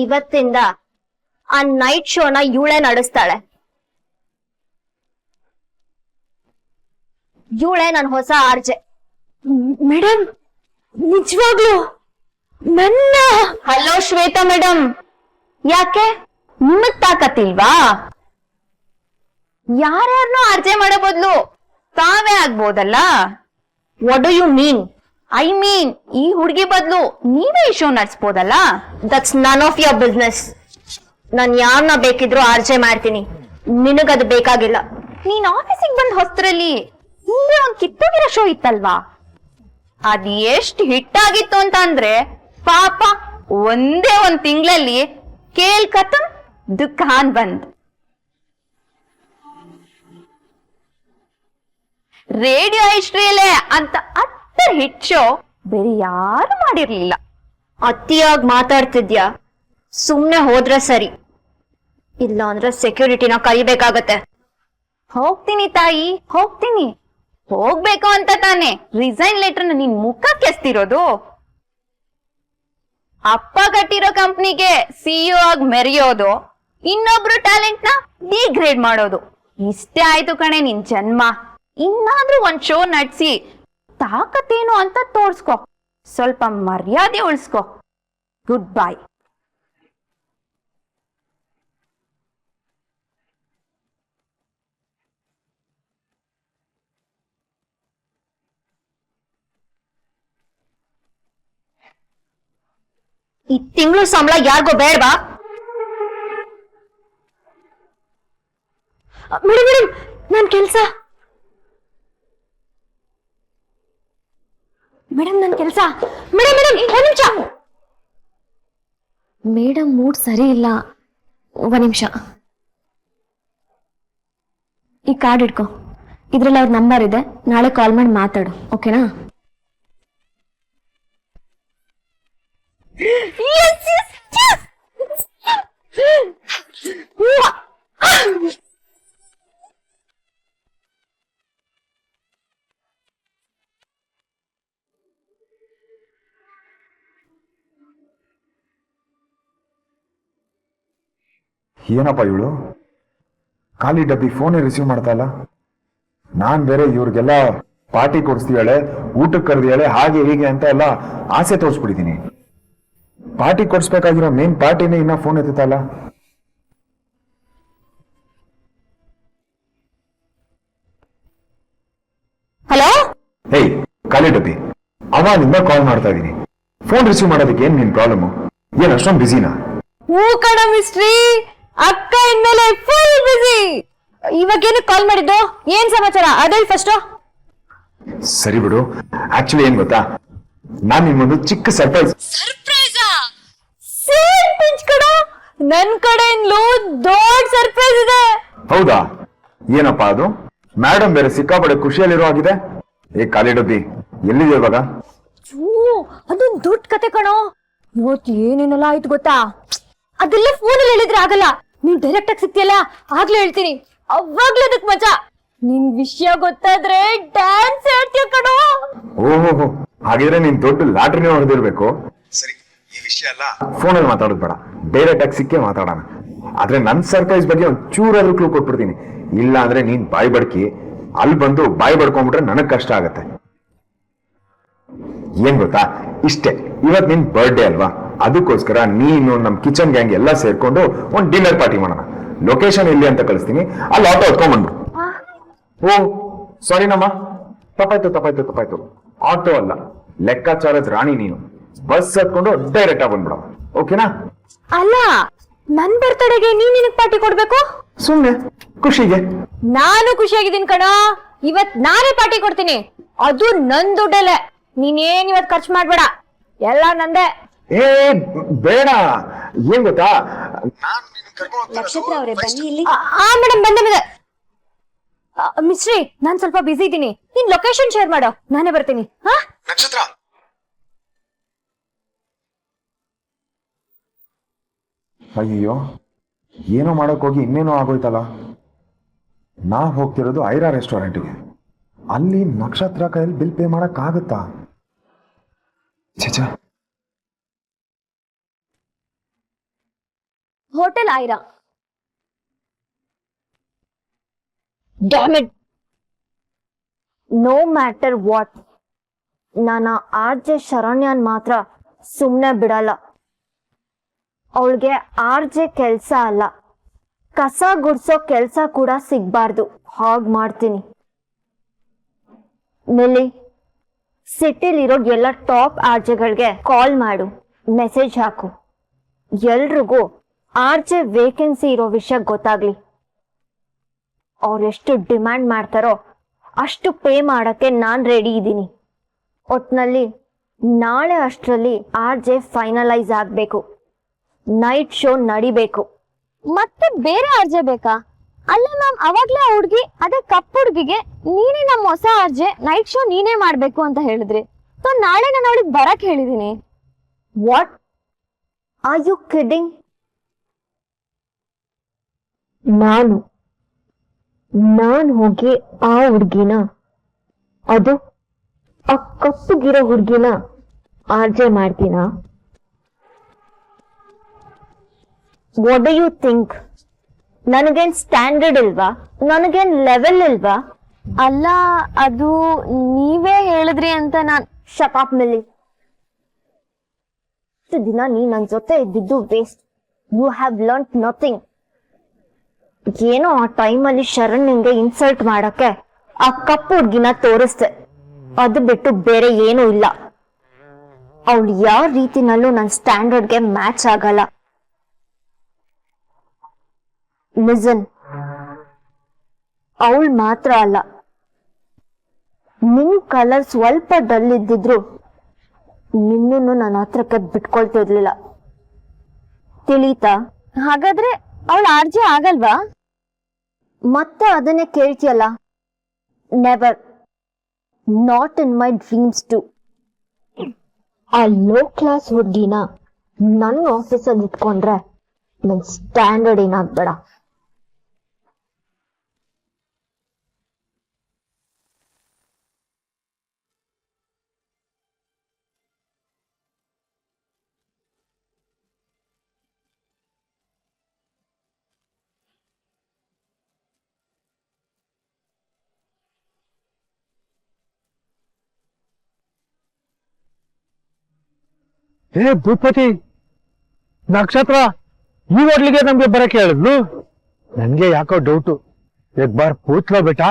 ಇವತ್ತಿಂದ ಆ ನೈಟ್ ಶೋನ ಇವಳೇ ನಡೆಸ್ತಾಳೆ. ಇವಳೇ ನನ್ ಹೊಸ ಆರ್ಜೆ. ಮೇಡಮ್ ನಿಜವಾಗ್ಲು ನನ್ನ? ಹಲೋ ಶ್ವೇತಾ ಮೇಡಮ್, ಯಾಕೆ ನಿಮಗ್ ತಾಕತ್ತಿಲ್ವಾ? ಯಾರ್ಯಾರನ್ನೋ ಆರ್ಜೆ ಮಾಡೋ ಬದ್ಲು ತಾವೇ ಆಗ್ಬೋದಲ್ಲ. What do you mean? I mean ಈ ಹುಡುಗಿ ಬದ್ಲು ನೀವೇ ಈ ಶೋ ನಡೆಸ್ಬೋದಲ್ಲ. That's none of your business. ನಾನ್ ಯಾರನ್ನ ಬೇಕಿದ್ರು ಆರ್ಜೆ ಮಾಡ್ತೀನಿ, ನಿನಗದು ಬೇಕಾಗಿಲ್ಲ. ನೀನ್ ಆಫೀಸಿಗೆ ಬಂದ್ ಹೊಸ್ತರಲ್ಲಿ ಹಿಂದೆ ಒಂದ್ ಕಿತ್ತೋಗಿರೋ ಶೋ ಇತ್ತಲ್ವಾ, ಅದ್ ಎಷ್ಟ್ ಹಿಟ್ ಆಗಿತ್ತು ಅಂತ ಅಂದ್ರೆ ಪಾಪ ಒಂದೇ ಒಂದ್ ತಿಂಗಳಲ್ಲಿ ಕೇಲ್ ಖತಮ್ ದುಕಾನ್ ಬಂದ್. ರೇಡಿಯೋ ಹಿಸ್ಟ್ರಿಯಲ್ಲೇ ಅಂತ ಅಟ್ಟರ್ ಹಿಟ್ ಶೋ ಬೇರೆ ಯಾರು ಮಾಡಿರ್ಲಿಲ್ಲ. ಅತಿಯಾಗಿ ಮಾತಾಡ್ತಿದ್ಯಾ, ಸುಮ್ನೆ ಹೋದ್ರೆ ಸರಿ, ಇಲ್ಲ ಅಂದ್ರೆ ಸೆಕ್ಯೂರಿಟಿನ ಕರಿಬೇಕಾಗತ್ತೆ. ಹೋಗ್ತೀನಿ ತಾಯಿ, ಹೋಗ್ತೀನಿ. ಹೋಗ್ಬೇಕು ಅಂತ ತಾನೆ ರಿಸೈನ್ ಲೆಟರ್ನ ನಿನ್ ಮುಖಕ್ಕೆ ಎಸ್ತಿರೋದು. ಅಪ್ಪ ಕಟ್ಟಿರೋ ಕಂಪ್ನಿಗೆ ಸಿಇಒ ಆಗಿ ಮೆರೆಯೋದು, ಇನ್ನೊಬ್ರು ಟ್ಯಾಲೆಂಟ್ ನ ಡಿಗ್ರೇಡ್ ಮಾಡೋದು, ಇಷ್ಟೇ ಆಯ್ತು ಕಣೆ ನಿನ್ ಜನ್ಮ. ಇನ್ನಾದ್ರೂ ಒಂದ್ ಶೋ ನಡ್ಸಿ ತಾಕತ್ತೇನು ಅಂತ ತೋರ್ಸ್ಕೊ, ಸ್ವಲ್ಪ ಮರ್ಯಾದೆ ಉಳಿಸ್ಕೊ. Good bye. ಈ ತಿಂಗಳು ಸಂಬಳ ಯಾರಿಗೋ ಬೇಡವಾ? ಮೇಡಮ್ ಮೇಡಮ್ ನನ್ ಕೆಲ್ಸ. ಮೇಡಮ್ ನನ್ ಕೆಲ್ಸ. ಮೇಡಮ್ ಮೇಡಮ್ ಒಂದ್ ನಿಮಿಷ. ಮೇಡಮ್ ಮೂಡ್ ಸರಿ ಇಲ್ಲ, ಒಂದ್ ನಿಮಿಷ. ಈ ಕಾರ್ಡ್ ಇಟ್ಕೋ, ಇದ್ರಲ್ಲಿ ಅವ್ರ ನಂಬರ್ ಇದೆ, ನಾಳೆ ಕಾಲ್ ಮಾಡಿ ಮಾತಾಡು, ಓಕೆನಾ? ಏನಪ್ಪ ಇವಳು ಖಾಲಿ ಡಬ್ಬಿ ಫೋನೇ ರಿಸೀವ್ ಮಾಡ್ತಾ ಇಲ್ಲ. ನಾನ್ ಬೇರೆ ಇವ್ರಿಗೆಲ್ಲ ಪಾರ್ಟಿ ಕೊಡಿಸ್ತೀಯಾಳೆ, ಊಟಕ್ಕೆ ಕರೆದಿಯಾಳೆ, ಹಾಗೆ ಹೀಗೆ ಅಂತ ಎಲ್ಲ ಆಸೆ ತೋರಿಸ್ಬಿಟ್ಟಿದ್ದೀನಿ. ಪಾರ್ಟಿ ಕೊಡಿಸ್ಬೇಕಾಗಿರೋ ಮೇನ್ ಪಾರ್ಟಿನೇ ಇನ್ನ ಫೋನ್ ಎತ್ತಲ್ಲ. ಹಲೋ, ಹೇಯ್ ಖಾಲಿ ಡಬ್ಬಿ, ಅವಾಗಿಂದ ಕಾಲ್ ಮಾಡ್ತಾ ಇದ್ದೀನಿ. ಫೋನ್ ರಿಸೀವ್ ಮಾಡೋದಕ್ಕೆ ಏನ್ ನಿನ್ ಪ್ರಾಬ್ಲಮ್? ಏನ್ ಅಷ್ಟೊಂದು ಬಿಸಿನಾ? ಹೂ ಕಣ ಮಿಸ್ಟ್ರಿ, ಅಕ್ಕ ಇನ್ಮೇಲೆ ಫುಲ್ ಬಿಸಿ. ಇವಾಗೇನು ಕಾಲ್ ಮಾಡಿದ್ದು? ಏನ್ ಸಮಾಚಾರ ಅದೇಳಿ ಫಸ್ಟ್. ಸರಿ ಬಿಡು. ಆಕ್ಚುಲಿ ಏನ್ ಗೊತ್ತಾ, ನಾನ್ ನಿಮ್ಮೊಂದು ಚಿಕ್ಕ ಸರ್ಪ್ರೈಸ್. ನನ್ ಕಡೆಯಿಂದಲೂ ದೊಡ್ಡ ಸರ್ಪ್ರೈಸ್ ಇದೆ. ಹೌದಾ? ಏನಪ್ಪಾ ಅದು? ಮೇಡಮ್ ಬೇರೆ ಸಿಕ್ಕಾಪಡೆ ಖುಷಿಯಲ್ಲಿರೋ ಆಗಿದೆ. ಏ ಖಾಲಿ ಡಬ್ಬಿ, ಎಲ್ಲಿದೆ ಇವಾಗ? ಅದೊಂದು ದೊಡ್ಡ ಕತೆ ಕಣೋ. ಇವತ್ತು ಏನೇನೆಲ್ಲ ಆಯ್ತು ಗೊತ್ತಾ? ಅದೆಲ್ಲ ಫೋನಲ್ಲಿ ಹೇಳಿದ್ರೆ ಆಗಲ್ಲ, ನೀನ್ ಡೈರೆಕ್ಟ್ ಆಗಿ ಸಿಕ್ತಿಯಲ್ಲ ಆಗ್ಲೇ ಹೇಳ್ತೀನಿ, ಅವಾಗ್ಲೇ ಅದಕ್ ಮಜಾ. ನಿನ್ ವಿಷಯ ಗೊತ್ತಾದ್ರೆ ಡ್ಯಾನ್ಸ್ ಹೇಳ್ತೀಯ ಕಣೋ. ಓಹೋ, ಹಾಗಿದ್ರೆ ನೀನ್ ದೊಡ್ಡ ಲಾಟ್ರಿನೇ ಹೊಡೆದಿರ್ಬೇಕು. ಸರಿ, ಈ ವಿಷಯ ಎಲ್ಲ ಫೋನಲ್ಲಿ ಮಾತಾಡೋದು ಬೇಡ, ಡೈರೆಕ್ಟ್ ಆಗಿ ಸಿಕ್ಕೇ ಮಾತಾಡೋಣ. ಆದ್ರೆ ನನ್ ಸರ್ಪ್ರೈಸ್ ಬಗ್ಗೆ ಒಂದ್ ಚೂರಾದ್ರೂ ಕ್ಲೂ ಕೊಟ್ಬಿಡ್ತೀನಿ. ಇಲ್ಲ ಅಂದ್ರೆ ನೀನ್ ಬಾಯಿ ಬಡ್ಕಿ ಅಲ್ಲಿ ಬಂದು ಬಾಯಿ ಬಡ್ಕೊಂಡ್ಬಿಟ್ರೆ ನನಗ್ ಕಷ್ಟ ಆಗತ್ತೆ. ಏನ್ ಗೊತ್ತಾ, ಇಷ್ಟೇ, ಇವತ್ ನಿನ್ ಬರ್ಡೇ ಅಲ್ವಾ, ಅದಕ್ಕೋಸ್ಕರ ನೀನು ನಮ್ ಕಿಚನ್ ಗ್ಯಾಂಗ್ ಎಲ್ಲ ಸೇರ್ಕೊಂಡು ಒಂದ್ ಡಿನ್ನರ್ ಪಾರ್ಟಿ ಮಾಡೋಣ. ಲೊಕೇಶನ್ ಇಲ್ಲಿ ಅಂತ ಕಳಿಸ್ತೀನಿ, ಅಲ್ಲಿ ಆಟೋ ಹೊತ್ಕೊಂಡ್ಬಂದ್ರು. ಓ ಸಾರಿ ನಮ್ಮ, ತಪ್ಪಾಯ್ತು. ಆಟೋ ಅಲ್ಲ, ಲೆಕ್ಕಾಚಾರದ ರಾಣಿ ನೀನು. ಬಸ್ ಹತ್ಕೊಂಡು ಡೈರೆಕ್ಟ್ ಆಗಿ ಬಂದ್ಬಿಡ, ಓಕೆನಾ? ಅಲ್ಲ, ನನ್ ಬರ್ತಡೆಗೆ ನೀನ್ ನಿನಗ್ ಪಾರ್ಟಿ ಕೊಡ್ಬೇಕು? ಸುಮ್ನೆ ಖುಷಿಗೆ. ನಾನು ಖುಷಿಯಾಗಿದ್ದೀನಿ ಕಣ. ಇವತ್ ನಾನೇ ಪಾರ್ಟಿ ಕೊಡ್ತೀನಿ, ಅದು ನನ್ ದುಡ್ಡಲ್ಲೇ. ನೀನೇನ್ ಇವತ್ ಖರ್ಚು ಮಾಡ್ಬೇಡ, ಎಲ್ಲ ನಂದೇ. ಏ ಬೇಡ, ಏನ್ ಗೊತ್ತಾ, ನಕ್ಷತ್ರ ಅವರೇ ಬನ್ನಿ ಇಲ್ಲಿ. ಮೇಡಮ್ ಬಂದೆ. ಮಿಸ್ಟ್ರಿ, ನಾನ್ ಸ್ವಲ್ಪ ಬಿಸಿ ಇದ್ದೀನಿ, ನೀನ್ ಲೊಕೇಶನ್ ಶೇರ್ ಮಾಡೋ, ನಾನೇ ಬರ್ತೀನಿ. ನಕ್ಷತ್ರ, ಅಯ್ಯೋ ಏನೋ ಮಾಡಕ್ ಹೋಗಿ ಇನ್ನೇನೋ ಆಗೋಯ್ತಲ್ಲ. ನಾ ಹೋಗ್ತಿರೋದು ಐರಾ ರೆಸ್ಟೋರೆಂಟ್ಗೆ, ಅಲ್ಲಿ ನಕ್ಷತ್ರ ಕೈಯಲ್ಲಿ ಬಿಲ್ ಪೇ ಮಾಡಕ್ ಆಗುತ್ತಾ? ಛೆ, ಹೋಟೆಲ್ ಐರಾ. Damn it, no matter what, ನಾನು ಆರ್ಜೆ ಶರಣ್ಯನ್ ಮಾತ್ರ ಸುಮ್ಮನೆ ಬಿಡಲ್ಲ. ಅವಳಿಗೆ ಆರ್ಜೆ ಕೆಲಸ ಅಲ್ಲ, ಕಸ ಗುಡ್ಸೋ ಕೆಲಸ ಕೂಡ ಸಿಗ್ಬಾರ್ದು, ಹಾಗೆ ಮಾಡ್ತೀನಿ. ಮಿಲ್ಲಿ, ಸಿಟಿಲಿರೋ ಎಲ್ಲ ಟಾಪ್ ಆರ್ಜೆಗಳಿಗೆ ಕಾಲ್ ಮಾಡು, ಮೆಸೇಜ್ ಹಾಕು. ಎಲ್ರಿಗೂ ಆರ್ಜೆ ವೇಕೆನ್ಸಿ ಇರೋ ವಿಷಯ ಗೊತ್ತಾಗ್ಲಿ. ಅವ್ರೆಷ್ಟು ಡಿಮ್ಯಾಂಡ್ ಮಾಡ್ತಾರೋ ಅಷ್ಟು ಪೇ ಮಾಡಕ್ಕೆ ನಾನು ರೆಡಿ ಇದ್ದೀನಿ. ಒಟ್ನಲ್ಲಿ ನಾಳೆ ಅಷ್ಟರಲ್ಲಿ ಆರ್ಜೆ ಫೈನಲೈಸ್ ಆಗಬೇಕು, ನೈಟ್ ಶೋ ನಡಿಬೇಕು. ಮತ್ತೆ ಬೇರೆ ಆರ್ಜೆ ಬೇಕಾ? ಅಲ್ಲ ಮ್ಯಾಮ್, ಅವಾಗ್ಲೇ ಆ ಹುಡ್ಗಿ, ಅದೇ ಕಪ್ಪು ಹುಡ್ಗಿಗೆ ನೀನೇ ನಮ್ಮ ಹೊಸ ಆರ್ಜೆ, ನೈಟ್ ಶೋ ನೀನೇ ಮಾಡ್ಬೇಕು ಅಂತ ಹೇಳಿದ್ರಿ. ಸೊ ನಾಳೆ ನಾನು ಅವಳಿಗೆ ಬರಕ್ ಹೇಳಿದೀನಿ. What are you kidding? ನಾನು ಹೋಗಿ ಆ ಹುಡ್ಗಿನ, ಅದು ಆ ಕಪ್ಪುಗಿರೋ ಹುಡ್ಗಿನ ಆರ್ಜೆ ಮಾಡ್ತೀನ? What do you think? ನನಗೇನ್ ಸ್ಟ್ಯಾಂಡರ್ಡ್ ಇಲ್ವಾ? ನನಗೇನ್ ಲೆವೆಲ್ ಇಲ್ವಾ? ಅಲ್ಲ, ಅದು ನೀವೇ ಹೇಳಿದ್ರಿ ಅಂತ ನಾನ್. Shut up milli. ಇಷ್ಟು ದಿನ ನೀ ನನ್ನ ಜೊತೆ ಇದ್ದಿದ್ದು waste. You have learn nothing. ಏನೋ ಆ ಟೈಮಲ್ಲಿ ಶರಣ್ಯಂಗೆ ಇನ್ಸಲ್ಟ್ ಮಾಡಕ್ಕೆ ಆ ಕಪ್ಪು ಹುಡ್ಗಿನ ತೋರಿಸ್ದೆ, ಅದು ಬಿಟ್ಟು ಬೇರೆ ಏನೂ ಇಲ್ಲ. ಅವಳು ಯಾವ ರೀತಿನಲ್ಲೂ ನನ್ನ ಸ್ಟ್ಯಾಂಡರ್ಡ್ಗೆ ಮ್ಯಾಚ್ ಆಗಲ್ಲ. ಲಿಸನ್, ಅವಳು ಮಾತ್ರ ಅಲ್ಲ, ನಿನ್ ಕಲರ್ ಸ್ವಲ್ಪ ಡಲ್ ಇದ್ದಿದ್ರು ನಿನ್ನನ್ನು ನನ್ನ ಹತ್ರಕ್ಕೆ ಬಿಟ್ಕೊಳ್ತಿರ್ಲಿಲ್ಲ. ತಿಳಿತಾ? ಹಾಗಾದ್ರೆ ಅವಳು ಆರ್ಜೆ ಆಗಲ್ವಾ? ಮತ್ತೆ ಅದನ್ನೇ ಕೇಳ್ತಿಯಲ್ಲ? Never, not in my dreams too. ಆ ಲೋ ಕ್ಲಾಸ್ ಹುಡ್ಗಿನ ನನ್ನ ಆಫೀಸಲ್ಲಿ ಇಟ್ಕೊಂಡ್ರೆ ನನ್ ಸ್ಟ್ಯಾಂಡರ್ಡ್ ಏನಾಗ್ಬೇಡ. ಏ ಭೂಪತಿ, ನಕ್ಷತ್ರ ಈ ಹೋಟ್ಲಿಗೆ ನಮ್ಗೆ ಬರಕ್ಕೆ ಹೇಳಿದ್ಲು. ನನ್ಗೆ ಯಾಕೋ ಡೌಟು, ಎಕ್ ಬಾರ್ ಪೂತ್ಲೋ ಬೇಟಾ.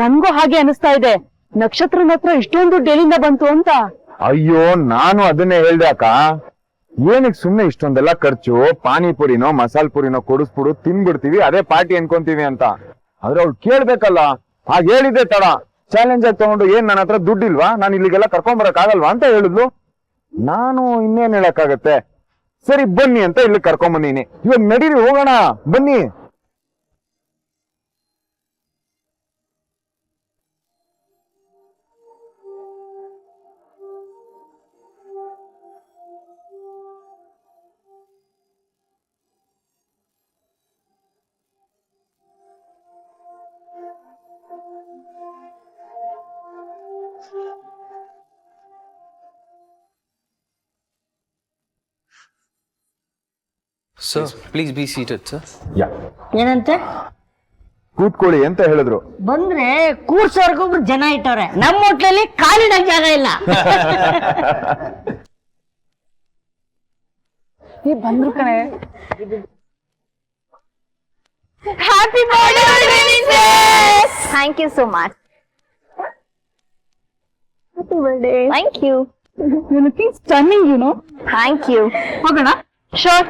ನನ್ಗೂ ಹಾಗೆ ಅನಿಸ್ತಾ ಇದೆ, ನಕ್ಷತ್ರನ ಹತ್ರ ಇಷ್ಟೊಂದು ದುಡ್ಡು ಎಲ್ಲಿಂದ ಬಂತು ಅಂತ. ಅಯ್ಯೋ, ನಾನು ಅದನ್ನೇ ಹೇಳ್ದೆ ಅಕ್ಕ. ಏನಕ್ಕೆ ಸುಮ್ನೆ ಇಷ್ಟೊಂದೆಲ್ಲ ಖರ್ಚು? ಪಾನಿಪುರಿನೋ ಮಸಾಲ್ ಪುರಿನೋ ಕೊಡಿಸ್ಬಿಡು, ತಿನ್ಬಿಡ್ತೀವಿ, ಅದೇ ಪಾರ್ಟಿ ಅನ್ಕೊಂತೀವಿ ಅಂತ. ಆದ್ರೆ ಅವ್ಳು ಕೇಳ್ಬೇಕಲ್ಲ. ಹಾಗೆ ಹೇಳಿದ್ದೆ ತಡ, ಚಾಲೆಂಜ್ ಆಗಿ ತಗೊಂಡು, ಏನ್ ನನ್ನ ಹತ್ರ ದುಡ್ಡಿಲ್ವಾ, ನಾನು ಇಲ್ಲಿಗೆಲ್ಲ ಕರ್ಕೊಂಬರಕ್ ಆಗಲ್ವಾ ಅಂತ ಹೇಳಿದ್ಲು. ನಾನು ಇನ್ನೇನ್ ಹೇಳಕ್ಕಾಗತ್ತೆ, ಸರಿ ಬನ್ನಿ ಅಂತ ಇಲ್ಲಿ ಕರ್ಕೊಂಬಂದೀನಿ. ಇವಾಗ ನಡೀರಿ, ಹೋಗೋಣ, ಬನ್ನಿ. Sir, please be seated, sir. ಯಾ, ಏನಂತೆ? ಕೂತ್ಕೊಳ್ಳಿ ಅಂತ ಹೇಳಿದ್ರು. ಬಂದ್ರೆ ಕೂರ್ಸೋರ್ಗೊಬ್ರು ಜನ ಇಟ್ಟವ್ರೆ, ನಮ್ಮ ಹೋಟ್ಲಲ್ಲಿ ಕಾಲಿಡಕ್ ಜಾಗ ಇಲ್ಲ. ಬಂದ್ರು ಕಣೆ. Happy birthday! Thank you so much. Happy birthday. Thank you. You looking stunning, you know. Thank you. ಹೋಗೋಣ. ಶೋರ್.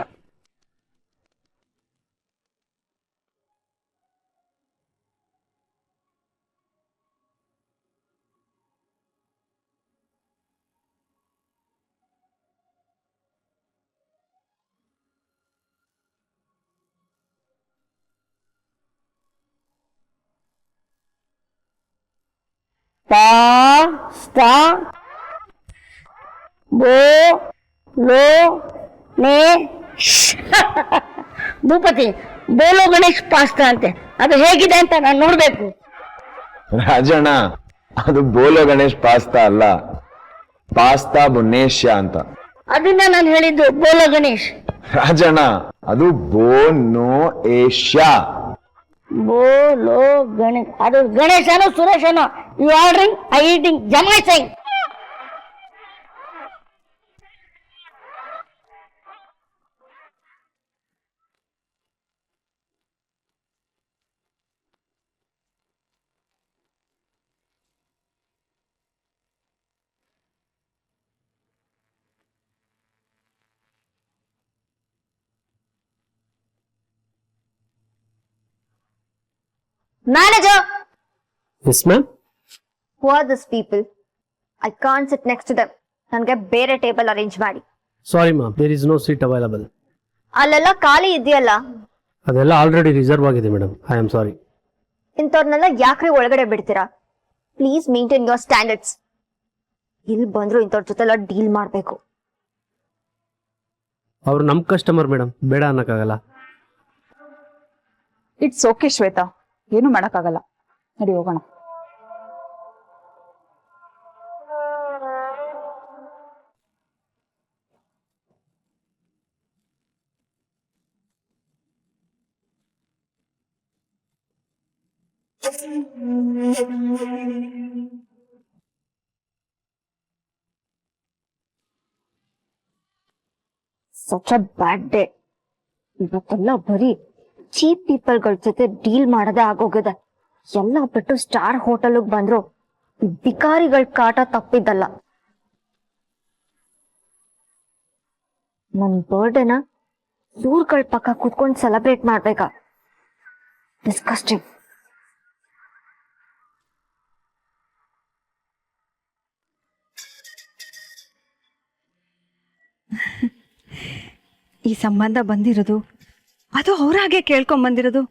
ಪಾ ಸ್ಟಾ ಬೋ ಲೋ ನೇ ಭೂಪತಿ, ಬೋಲೋ ಗಣೇಶ್ ಪಾಸ್ತಾ ಅಂತೆ, ಅದು ಹೇಗಿದೆ ಅಂತ ನಾನು ನೋಡ್ಬೇಕು. ರಾಜಣ್ಣ, ಅದು ಬೋಲೋ ಗಣೇಶ್ ಪಾಸ್ತಾ ಅಲ್ಲ, ಪಾಸ್ತಾ ಬುನ್ನೇಶ್ಯ ಅಂತ. ಅದನ್ನ ನಾನು ಹೇಳಿದ್ದು ಬೋಲೋ ಗಣೇಶ್. ರಾಜಣ್ಣ ಅದು ಬೋನೋ ಏಷ್ಯಾ. ಬೋಲೋ ಗಣೇಶ್. ಅದು ಗಣೇಶನೋ ಸುರೇಶನೋ. ಯು ಆರ್ಡರಿಂಗ್, ಐ ಈಟಿಂಗ್, ಜಮಾಯಿಸಿಂಗ್. Manager, yes ma'am. who are these people? I can't sit next to them. ನನಗೆ ಬೇರೆ ಟೇಬಲ್ ಅರೇಂಜ್ ಮಾಡಿ. Sorry ma'am, there is no seat available. ಅಲ್ಲೆಲ್ಲ ಖಾಲಿ ಇದೆಯಲ್ಲ, ಅದೆಲ್ಲ ಆಲ್ರೆಡಿ ರಿಸರ್ವ್ ಆಗಿದೆ ಮೇಡಮ್. I am sorry. ಇಂಥವ್ರನ್ನೆಲ್ಲ ಯಾಕ್ರಿ ಒಳಗಡೆ ಬಿಡ್ತೀರಾ? Please maintain your standards. ಇಲ್ಲಿ ಬಂದ್ರು ಇಂಥವ್ರ ಜೊತೆಲ್ಲ ಡೀಲ್ ಮಾಡಬೇಕು. ಅವ್ರು ನಮ್ಮ ಕಸ್ಟಮರ್ ಮೇಡಮ್, ಬೇಡ ಅನ್ನಕ್ಕಾಗಲ್ಲ. ಇಟ್ಸ್ ಓಕೆ ಶ್ವೇತಾ, ಏನು ಮಾಡಕ್ಕಾಗಲ್ಲ. ನಡಿ ಹೋಗೋಣ. Such a bad day. ಇವತ್ತೆಲ್ಲ ಬರೀ ಚೀಪ್ ಪೀಪಲ್ಗಳ ಜೊತೆ ಡೀಲ್ ಮಾಡದೆ ಆಗೋಗಿದೆ. ಎಲ್ಲ ಬಿಟ್ಟು ಸ್ಟಾರ್ ಹೋಟೆಲ್ಗೆ ಬಂದ್ರು ಬಿಕಾರಿಗಳ ಕಾಟ ತಪ್ಪಿದ್ದಲ್ಲ. ನನ್ ಬರ್ಡೇನ ಇವ್ರಗಳ ಪಕ್ಕ ಕುತ್ಕೊಂಡು ಸೆಲೆಬ್ರೇಟ್ ಮಾಡ್ಬೇಕಾ? ಡಿಸ್ಕಸ್ಟಿಂಗ್. ಈ ಸಂಬಂಧ ಬಂದಿರೋದು, ಅದು ಅವ್ರ ಹಾಗೆ ಕೇಳ್ಕೊಂಡ್ ಬಂದಿರೋದು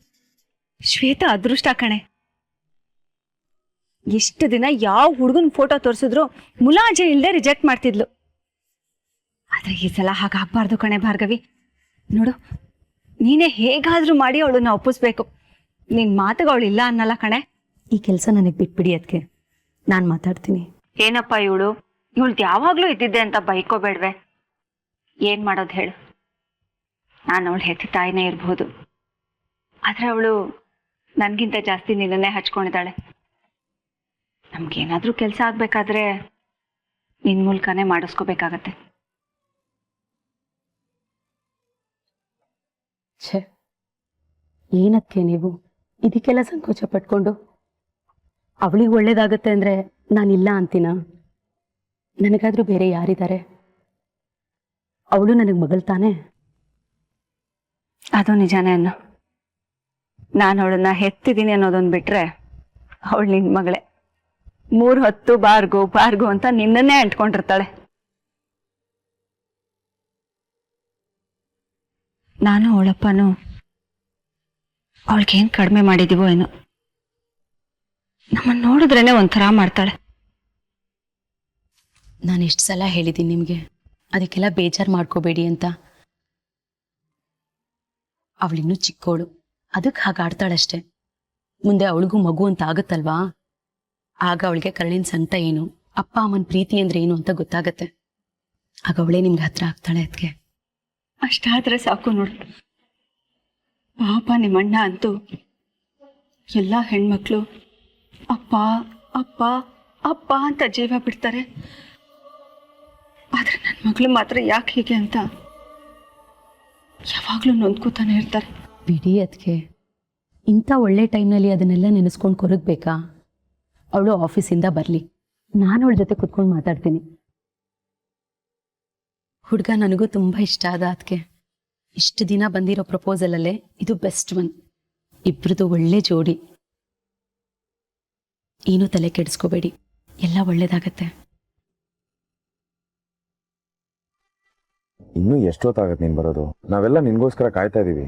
ಶ್ವೇತಾ ಅದೃಷ್ಟ ಕಣೆ. ಎಷ್ಟು ದಿನ ಯಾವ ಹುಡುಗನ ಫೋಟೋ ತೋರಿಸಿದ್ರು ಮುಲಾಜೆ ಇಲ್ಲದೆ ರಿಜೆಕ್ಟ್ ಮಾಡ್ತಿದ್ಲು. ಆದ್ರೆ ಈ ಸಲ ಹಾಗಾಗ್ಬಾರ್ದು ಕಣೆ ಭಾರ್ಗವಿ. ನೋಡು, ನೀನೇ ಹೇಗಾದ್ರೂ ಮಾಡಿ ಅವಳನ್ನ ಒಪ್ಪಿಸ್ಬೇಕು. ನಿನ್ ಮಾತುಗೆ ಅವಳು ಇಲ್ಲ ಅನ್ನಲ್ಲ ಕಣೆ. ಈ ಕೆಲಸ ನನಗೆ ಬಿಟ್ಬಿಡಿ, ಅದಕ್ಕೆ ನಾನು ಮಾತಾಡ್ತೀನಿ. ಏನಪ್ಪ ಇವಳ್ದು ಯಾವಾಗ್ಲೂ ಇದ್ದಿದ್ದೆ ಅಂತ ಬೈಕೋಬೇಡ್ವೆ. ಏನ್ ಮಾಡೋದು ಹೇಳು? ನಾನು ಅವಳು ಹೆತ್ತ ತಾಯಿನೇ ಇರ್ಬೋದು, ಆದ್ರೆ ಅವಳು ನನ್ಗಿಂತ ಜಾಸ್ತಿ ನಿನ್ನನ್ನೇ ಹಚ್ಕೊಂಡಿದ್ದಾಳೆ. ನಮ್ಗೇನಾದ್ರೂ ಕೆಲಸ ಆಗ್ಬೇಕಾದ್ರೆ ನಿನ್ ಮೂಲಕನೇ ಮಾಡಿಸ್ಕೋಬೇಕಾಗತ್ತೆ. ಛೇ, ಏನಕ್ಕೆ ನೀವು ಇದಕ್ಕೆಲ್ಲ ಸಂಕೋಚ ಪಟ್ಕೊಂಡು? ಅವಳಿಗೆ ಒಳ್ಳೇದಾಗತ್ತೆ ಅಂದ್ರೆ ನಾನಿಲ್ಲ ಅಂತೀನ? ನನಗಾದ್ರೂ ಬೇರೆ ಯಾರಿದ್ದಾರೆ? ಅವಳು ನನಗೆ ಮಗಳು ತಾನೆ. ಅದು ನಿಜಾನೇ ಅನ್ನು. ನಾನು ಅವಳನ್ನ ಹೆತ್ತಿದ್ದೀನಿ ಅನ್ನೋದೊಂದು ಬಿಟ್ರೆ ಅವಳು ನಿನ್ ಮಗಳೇ. 3 ಹೊತ್ತು ಬಾರ್ಗು ಅಂತ ನಿನ್ನನ್ನೇ ಅಂಟ್ಕೊಂಡಿರ್ತಾಳೆ. ನಾನು ಅವಳಪ್ಪನು ಅವಳಿಗೇನ್ ಕಡಿಮೆ ಮಾಡಿದೀವೋ ಏನೋ, ನಮ್ಮನ್ನು ನೋಡಿದ್ರೇನೆ ಒಂಥರ ಮಾಡ್ತಾಳೆ. ನಾನು ಎಷ್ಟು ಸಲ ಹೇಳಿದ್ದೀನಿ ನಿಮಗೆ ಅದಕ್ಕೆಲ್ಲ ಬೇಜಾರು ಮಾಡ್ಕೋಬೇಡಿ ಅಂತ. ಅವಳಿನ್ನೂ ಚಿಕ್ಕವಳು, ಅದಕ್ಕೆ ಹಾಗಾಡ್ತಾಳಷ್ಟೆ. ಮುಂದೆ ಅವಳಿಗೂ ಮಗು ಅಂತ ಆಗುತ್ತಲ್ವಾ, ಆಗ ಅವಳಿಗೆ ಕರಳಿನ ಸಂಕಟ ಏನು, ಅಪ್ಪ ಅಮ್ಮನ ಪ್ರೀತಿ ಅಂದ್ರೆ ಏನು ಅಂತ ಗೊತ್ತಾಗತ್ತೆ. ಆಗ ಅವಳೇ ನಿಮ್ಗೆ ಹತ್ರ ಆಗ್ತಾಳೆ. ಅದಕ್ಕೆ ಅಷ್ಟಾದ್ರೆ ಸಾಕು ನೋಡು. ಪಾಪ ನಿಮ್ಮಣ್ಣ ಅಂತೂ ಎಲ್ಲ ಹೆಣ್ಮಕ್ಳು ಅಪ್ಪ ಅಪ್ಪ ಅಪ್ಪ ಅಂತ ಜೀವ ಬಿಡ್ತಾರೆ. ಆದ್ರೆ ನನ್ನ ಮಗಳು ಮಾತ್ರ ಯಾಕೆ ಹೀಗೆ ಅಂತ ಯಾವಾಗ್ಲೂ ನೊಂದ್ಕೋತಾನೆ ಇರ್ತಾರೆ. ಬಿಡಿ, ಅದಕ್ಕೆ ಇಂಥ ಒಳ್ಳೆ ಟೈಮ್ನಲ್ಲಿ ಅದನ್ನೆಲ್ಲ ನೆನೆಸ್ಕೊಂಡು ಕೊರಗಬೇಕಾ? ಅವಳು ಆಫೀಸಿಂದ ಬರಲಿ, ನಾನು ಅವಳ ಜೊತೆ ಕುತ್ಕೊಂಡು ಮಾತಾಡ್ತೀನಿ. ಹುಡುಗ ನನಗೂ ತುಂಬ ಇಷ್ಟ ಆದ. ಅದಕ್ಕೆ ಇಷ್ಟು ದಿನ ಬಂದಿರೋ ಪ್ರಪೋಸಲಲ್ಲೇ ಇದು ಬೆಸ್ಟ್ ಒನ್. ಇಬ್ರದ್ದು ಒಳ್ಳೆ ಜೋಡಿ. ಏನೂ ತಲೆ ಕೆಡಿಸ್ಕೋಬೇಡಿ, ಎಲ್ಲ ಒಳ್ಳೇದಾಗತ್ತೆ. ಇನ್ನೂ ಎಷ್ಟೊತ್ತಾಗತ್ತೆ ನೀನ್ ಬರೋದು? ನಾವೆಲ್ಲ ನಿನ್ಗೋಸ್ಕರ ಕಾಯ್ತಾ ಇದೀವಿ.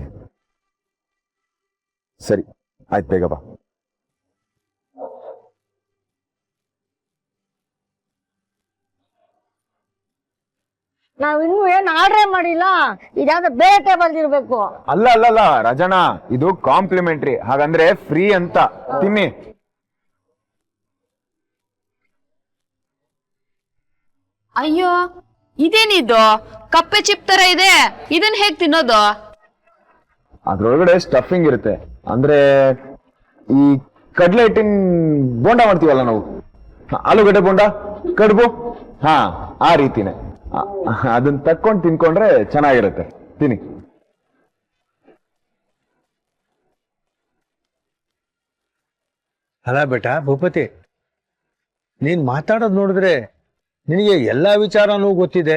ಸರಿ ಆಯ್ತು, ಬೇಗ ಬಾ. ನಾವಿನ್ನೂ ಏನ್ ಆರ್ಡ್ರೇ ಮಾಡಿಲ್ಲ. ಇದಾದ್ರೆ ಬೇರೆ ಟೇಬಲ್ ಇರ್ಬೇಕು. ಅಲ್ಲ ರಾಜಣ್ಣ, ಇದು ಕಾಂಪ್ಲಿಮೆಂಟ್ರಿ, ಹಾಗಂದ್ರೆ ಫ್ರೀ ಅಂತ. ತಿನ್ನಿ. ಅಯ್ಯೋ, ಇದೇನಿದು ಕಪ್ಪೆ ಚಿಪ್ ತರ ಇದೆ, ಇದನ್ನ ಹೇಗ್ ತಿನ್ನೋದು? ಅದ್ರೊಳಗಡೆ ಸ್ಟಫಿಂಗ್ ಇರುತ್ತೆ. ಅಂದ್ರೆ ಈ ಕಡ್ಲೆ ಹಿಟ್ಟಿನ ಬೋಂಡ ಮಾಡ್ತೀವಲ್ಲ ನಾವು, ಆಲೂಗಡ್ಡೆ ಬೋಂಡ, ಕಡುಬು, ಹಾ ಆ ರೀತಿನೇ. ಅದನ್ನ ತಕ್ಕೊಂಡು ತಿನ್ಕೊಂಡ್ರೆ ಚೆನ್ನಾಗಿರುತ್ತೆ. ತಿನ್ನಿ. ಅಲ್ಲ ಬೇಟ ಭೂಪತಿ, ನೀನ್ ಮಾತಾಡೋದು ನೋಡಿದ್ರೆ ನಿನಗೆ ಎಲ್ಲಾ ವಿಚಾರನೂ ಗೊತ್ತಿದೆ.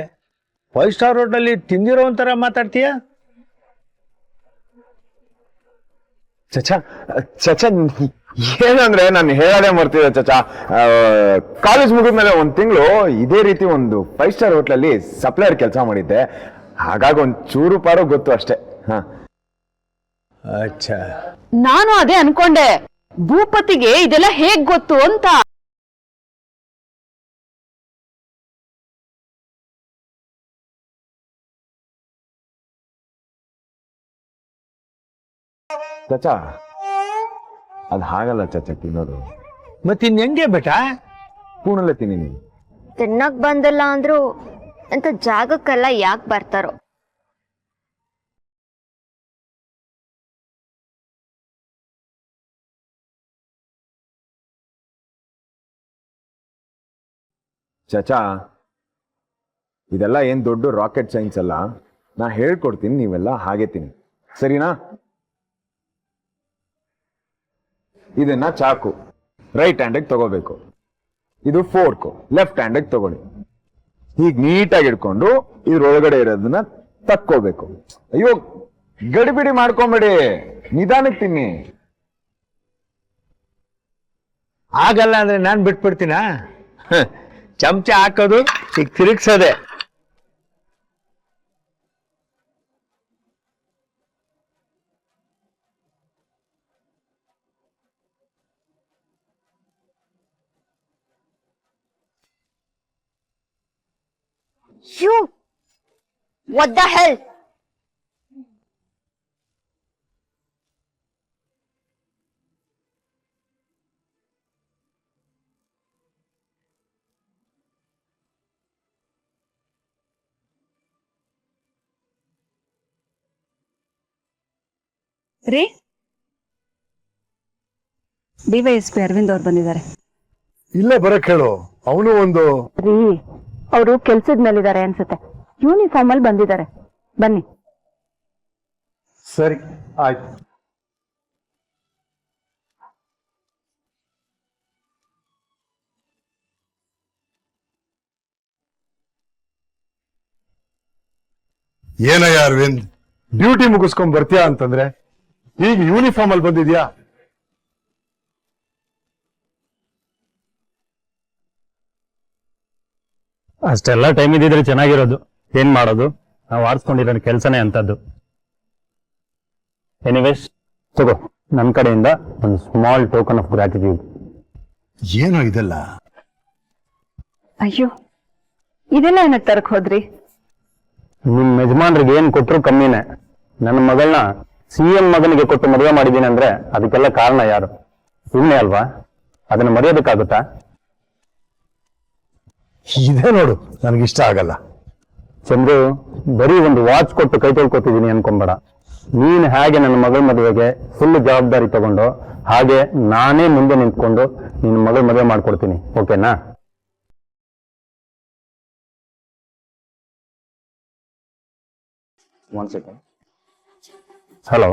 5 ಸ್ಟಾರ್ ಹೋಟೆಲ್ ತಿಂದಿರೋ ಒಂಥರ ಮಾತಾಡ್ತೀಯ. ಚಚಾ ಚಚಾ ಏನಂದ್ರೆ ನಾನು ಹೇಳೋದೇ ಮರ್ತಿದ್ದೆ ಚಚಾ. ಕಾಲೇಜ್ ಮುಗಿದ್ಮೇಲೆ 1 ತಿಂಗಳು ಇದೇ ರೀತಿ ಒಂದು 5 ಸ್ಟಾರ್ ಹೋಟ್ಲಲ್ಲಿ ಸಪ್ಲೈಯರ್ ಕೆಲಸ ಮಾಡಿದ್ದೆ. ಹಾಗಾಗಿ ಒಂದ್ ಚೂರು ಪಾರು ಗೊತ್ತು ಅಷ್ಟೇ. ಹಾ, ಅಚ್ಚಾ. ನಾನು ಅದೇ ಅನ್ಕೊಂಡೆ, ಭೂಪತಿಗೆ ಇದೆಲ್ಲ ಹೇಗ್ ಗೊತ್ತು ಅಂತ. ಚಚಾ ಅದ್ ಹಾಗಲ್ಲ ಚಚಾ ತಿನ್ನೋದು. ಮತ್ತಿನ್ ಹೆಂಗೆ ಬೇಟ? ಸ್ಪೂನಲ್ಲೇ ತಿನ್ನಿ ನೀವು. ತಿನ್ನಕ್ ಬಂದಿಲ್ಲ ಅಂದ್ರು ಅಂತ ಜಾಗಕ್ಕೆಲ್ಲ ಯಾಕೆ ಬರ್ತಾರೋ. ಚಚಾ ಇದೆಲ್ಲ ಏನ್ ದೊಡ್ಡ ರಾಕೆಟ್ ಸೈನ್ಸ್ ಅಲ್ಲ. ನಾ ಹೇಳ್ಕೊಡ್ತೀನಿ, ನೀವೆಲ್ಲ ಹಾಗೆ ತಿನ್ನಿ, ಸರಿನಾ? ಇದನ್ನ ಚಾಕು ರೈಟ್ ಹ್ಯಾಂಡಿಗೆ ತಗೋಬೇಕು. ಇದು ಫೋರ್ಕು ಲೆಫ್ಟ್ ಹ್ಯಾಂಡಿಗೆ ತಗೊಳ್ಳಿ. ಹೀಗೆ ನೀಟಾಗಿ ಇಟ್ಕೊಂಡು ಇದ್ರೊಳಗಡೆ ಇರೋದನ್ನ ತಕ್ಕೋಬೇಕು. ಅಯ್ಯೋ ಗಡಿಬಿಡಿ ಮಾಡ್ಕೊಂಬೇಡಿ, ನಿಧಾನಕ್ಕೆ ತಿನ್ನಿ. ಆಗಲ್ಲ ಅಂದ್ರೆ ನಾನ್ ಬಿಟ್ಬಿಡ್ತೀನ? ಚಮಚ ಹಾಕೋದು ಈಗ ತಿರುಗ್ಸೋದೆ. You! What the hell? ರೀ, ಡಿವೈಎಸ್ಪಿ ಅರವಿಂದ್ ಅವ್ರು ಬಂದಿದ್ದಾರೆ. ಇಲ್ಲೇ ಬರಕ್ ಹೇಳು. ಅವನು ಒಂದು ರೀ, ಅವರು ಕೆಲ್ಸದ ಮೇಲಿದ್ದಾರೆ ಅನ್ಸುತ್ತೆ. ಯೂನಿಫಾರ್ಮ್ ಅಲ್ಲಿ ಬಂದಿದ್ದಾರೆ. ಬನ್ನಿ. ಸರಿ ಆಯ್ತು. ಏನಯ್ಯ ಅರವಿಂದ್, ಡ್ಯೂಟಿ ಮುಗಿಸ್ಕೊಂಡ್ ಬರ್ತೀಯಾ ಅಂತಂದ್ರೆ ಈಗ ಯೂನಿಫಾರ್ಮ್ ಅಲ್ಲಿ ಬಂದಿದ್ಯಾ? ಅಷ್ಟೆಲ್ಲ ಟೈಮ್ ಇದ್ದಿದ್ರೆ ಚೆನ್ನಾಗಿರೋದು. ಏನ್ ಮಾಡೋದು, ನಾವು ಆರಿಸ್ಕೊಂಡಿರೋ ಕೆಲಸನೇ ಅಂತದ್ದು. ಎನಿವೇಸ್ ತಗೋ, ನನ್ನ ಕಡೆಯಿಂದ ಒಂದು ಸ್ಮಾಲ್ ಟೋಕನ್ ಆಫ್ ಗ್ರಾಟಿಟ್ಯೂಡ್. ಏನೋ ಇದೆಲ್ಲ? ಅಯ್ಯೋ, ಇದೆಲ್ಲ ಏನಕ್ಕೆ ತರಕ್ ಹೋದ್ರಿ? ನಿಮ್ ಯಜಮಾನ್ರಿಗೆ ಏನ್ ಕೊಟ್ರು ಕಮ್ಮಿನೇ. ನನ್ನ ಮಗಳನ್ನ CM ಮಗನಿಗೆ ಕೊಟ್ಟು ಮದುವೆ ಮಾಡಿದ್ದೀನಿ ಅಂದ್ರೆ ಅದಕ್ಕೆಲ್ಲ ಕಾರಣ ಯಾರು? ಸುಮ್ಮನೆ ಅಲ್ವಾ? ಅದನ್ನ ಮರೆಯೋದಕ್ಕಾಗುತ್ತಾ? ಇದೇ ನೋಡು, ನನಗಿಷ್ಟ ಆಗಲ್ಲ. ಚಂದ್ರು, ಬರೀ ಒಂದು ವಾಚ್ ಕೊಟ್ಟು ಕೈ ತೊಳ್ಕೊತಿದ್ದೀನಿ ಅನ್ಕೊಂಬೇಡ. ನೀನ್ ಹಾಗೆ ನನ್ನ ಮಗಳ ಮದುವೆಗೆ ಫುಲ್ ಜವಾಬ್ದಾರಿ ತಗೊಂಡು ಹಾಗೆ ನಾನೇ ಮುಂದೆ ನಿಂತ್ಕೊಂಡು ನಿನ್ನ ಮಗಳ ಮದುವೆ ಮಾಡ್ಕೊಡ್ತೀನಿ. ಓಕೆನಾ? One second. Hello,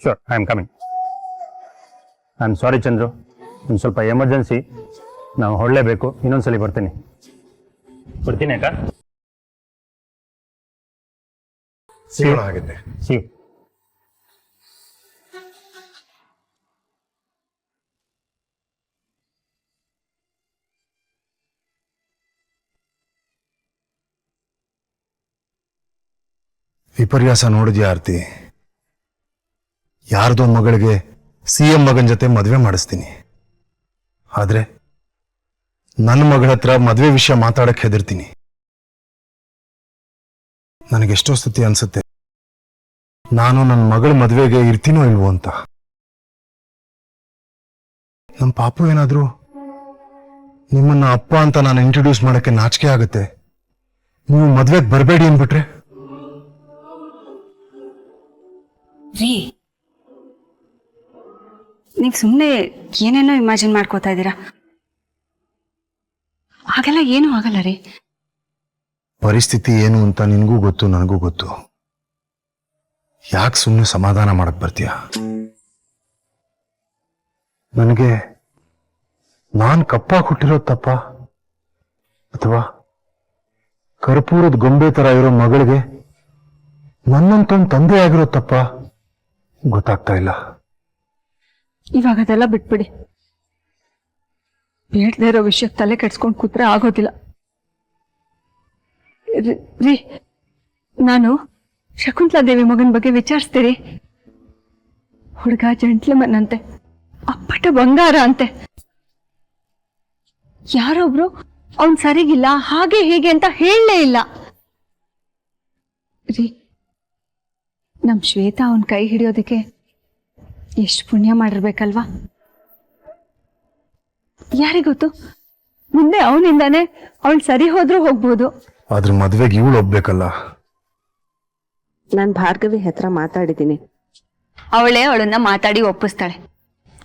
sure, I am coming. I am ಸಾರಿ ಚಂದ್ರು, ಒಂದು ಸ್ವಲ್ಪ ಎಮರ್ಜೆನ್ಸಿ, ನಾವು ಹೊರಡಲೇಬೇಕು. ಇನ್ನೊಂದ್ಸಲಿ ಬರ್ತೀನಿ. ಬರ್ತೀನಿ ಅಕ್ಕ. ಸಿಗೋಣ ಹಾಗಿದ್ರೆ. See you. ವಿಪರ್ಯಾಸ ನೋಡಿದ್ಯಾ ಆರ್ತಿ? ಯಾರ್ದೋ ಮಗಳಿಗೆ CM ಮಗನ್ ಜೊತೆ ಮದ್ವೆ ಮಾಡಿಸ್ತೀನಿ, ಆದ್ರೆ ನನ್ನ ಮಗಳ ಹತ್ರ ಮದ್ವೆ ವಿಷಯ ಮಾತಾಡಕ್ ಹೆದರ್ತೀನಿ. ನನಗೆಷ್ಟೋ ಸತಿ ಅನ್ಸುತ್ತೆ ನಾನು ನನ್ನ ಮಗಳ ಮದ್ವೆಗೆ ಇರ್ತೀನೋ ಇಲ್ವೋ ಅಂತ. ನಮ್ಮ ಪಾಪು ಏನಾದ್ರು ನಿಮ್ಮನ್ನ ಅಪ್ಪ ಅಂತ ನಾನು ಇಂಟ್ರೊಡ್ಯೂಸ್ ಮಾಡಕ್ಕೆ ನಾಚಿಕೆ ಆಗುತ್ತೆ. ನೀವು ಮದ್ವೆಗೆ ಬರಬೇಡಿ ಅಂದ್ಬಿಟ್ರೆ? ರೀ, ನೀವು ಸುಮ್ಮನೆ ಏನೇನೋ ಇಮ್ಯಾಜಿನ್ ಮಾಡ್ಕೋತಾ ಇದ್ದೀರಾ. ಹಾಗೆಲ್ಲ ಏನೂ ಆಗಲ್ಲ ರೀ. ಪರಿಸ್ಥಿತಿ ಏನು ಅಂತ ನಿನಗೂ ಗೊತ್ತು, ನನಗೂ ಗೊತ್ತು. ಯಾಕೆ ಸುಮ್ಮನೆ ಸಮಾಧಾನ ಮಾಡಕ್ ಬರ್ತೀಯ? ನನಗೆ ನಾನ್ ಕಪ್ಪಾಗಿ ಹುಟ್ಟಿರೋದು ತಪ್ಪ, ಅಥವಾ ಕರ್ಪೂರದ ಗೊಂಬೆ ತರ ಇರೋ ಮಗಳಿಗೆ ನನ್ನಂತ ತಂದೆ ಆಗಿರೋ ತಪ್ಪ? ಗೊತ್ತಾಗ್ತಾ ಇಲ್ಲ. ಇವಾಗ ಅದೆಲ್ಲ ಬಿಟ್ಬಿಡಿ. ಬೇಡದೇ ಇರೋ ವಿಷಯಕ್ಕೆ ತಲೆ ಕೆಡ್ಸ್ಕೊಂಡು ಕೂತ್ರೆ ಆಗೋದಿಲ್ಲ. ರೀ, ನಾನು ಶಕುಂತಲಾ ದೇವಿ ಮಗನ ಬಗ್ಗೆ ವಿಚಾರಿಸ್ತೀರಿ. ಹುಡುಗ ಜೆಂಟ್ಲ್ಮನ್ ಅಂತೆ, ಅಪ್ಪಟ ಬಂಗಾರ ಅಂತೆ. ಯಾರೊಬ್ರು ಅವನ್ ಸರಿಗಿಲ್ಲ, ಹಾಗೆ ಹೀಗೆ ಅಂತ ಹೇಳಲೇ ಇಲ್ಲ. ರೀ, ನಮ್ ಶ್ವೇತಾ ಅವನ್ ಕೈ ಹಿಡಿಯೋದಕ್ಕೆ ಎಷ್ಟು ಪುಣ್ಯ ಮಾಡಿರ್ಬೇಕಲ್ವಾ? ಯಾರಿಗೊತ್ತು, ಮುಂದೆ ಅವನಿಂದಾನೆ ಅವಳು ಸರಿ ಹೋದ್ರೂ ಹೋಗ್ಬೋದು. ಆದ್ರೆ ಮದ್ವೆಗೆ ಇವಳು ಒಪ್ಬೇಕಲ್ಲ. ನಾನು ಭಾರ್ಗವಿ ಹತ್ರ ಮಾತಾಡಿದ್ದೀನಿ. ಅವಳೇ ಅವಳನ್ನ ಮಾತಾಡಿ ಒಪ್ಪಿಸ್ತಾಳೆ.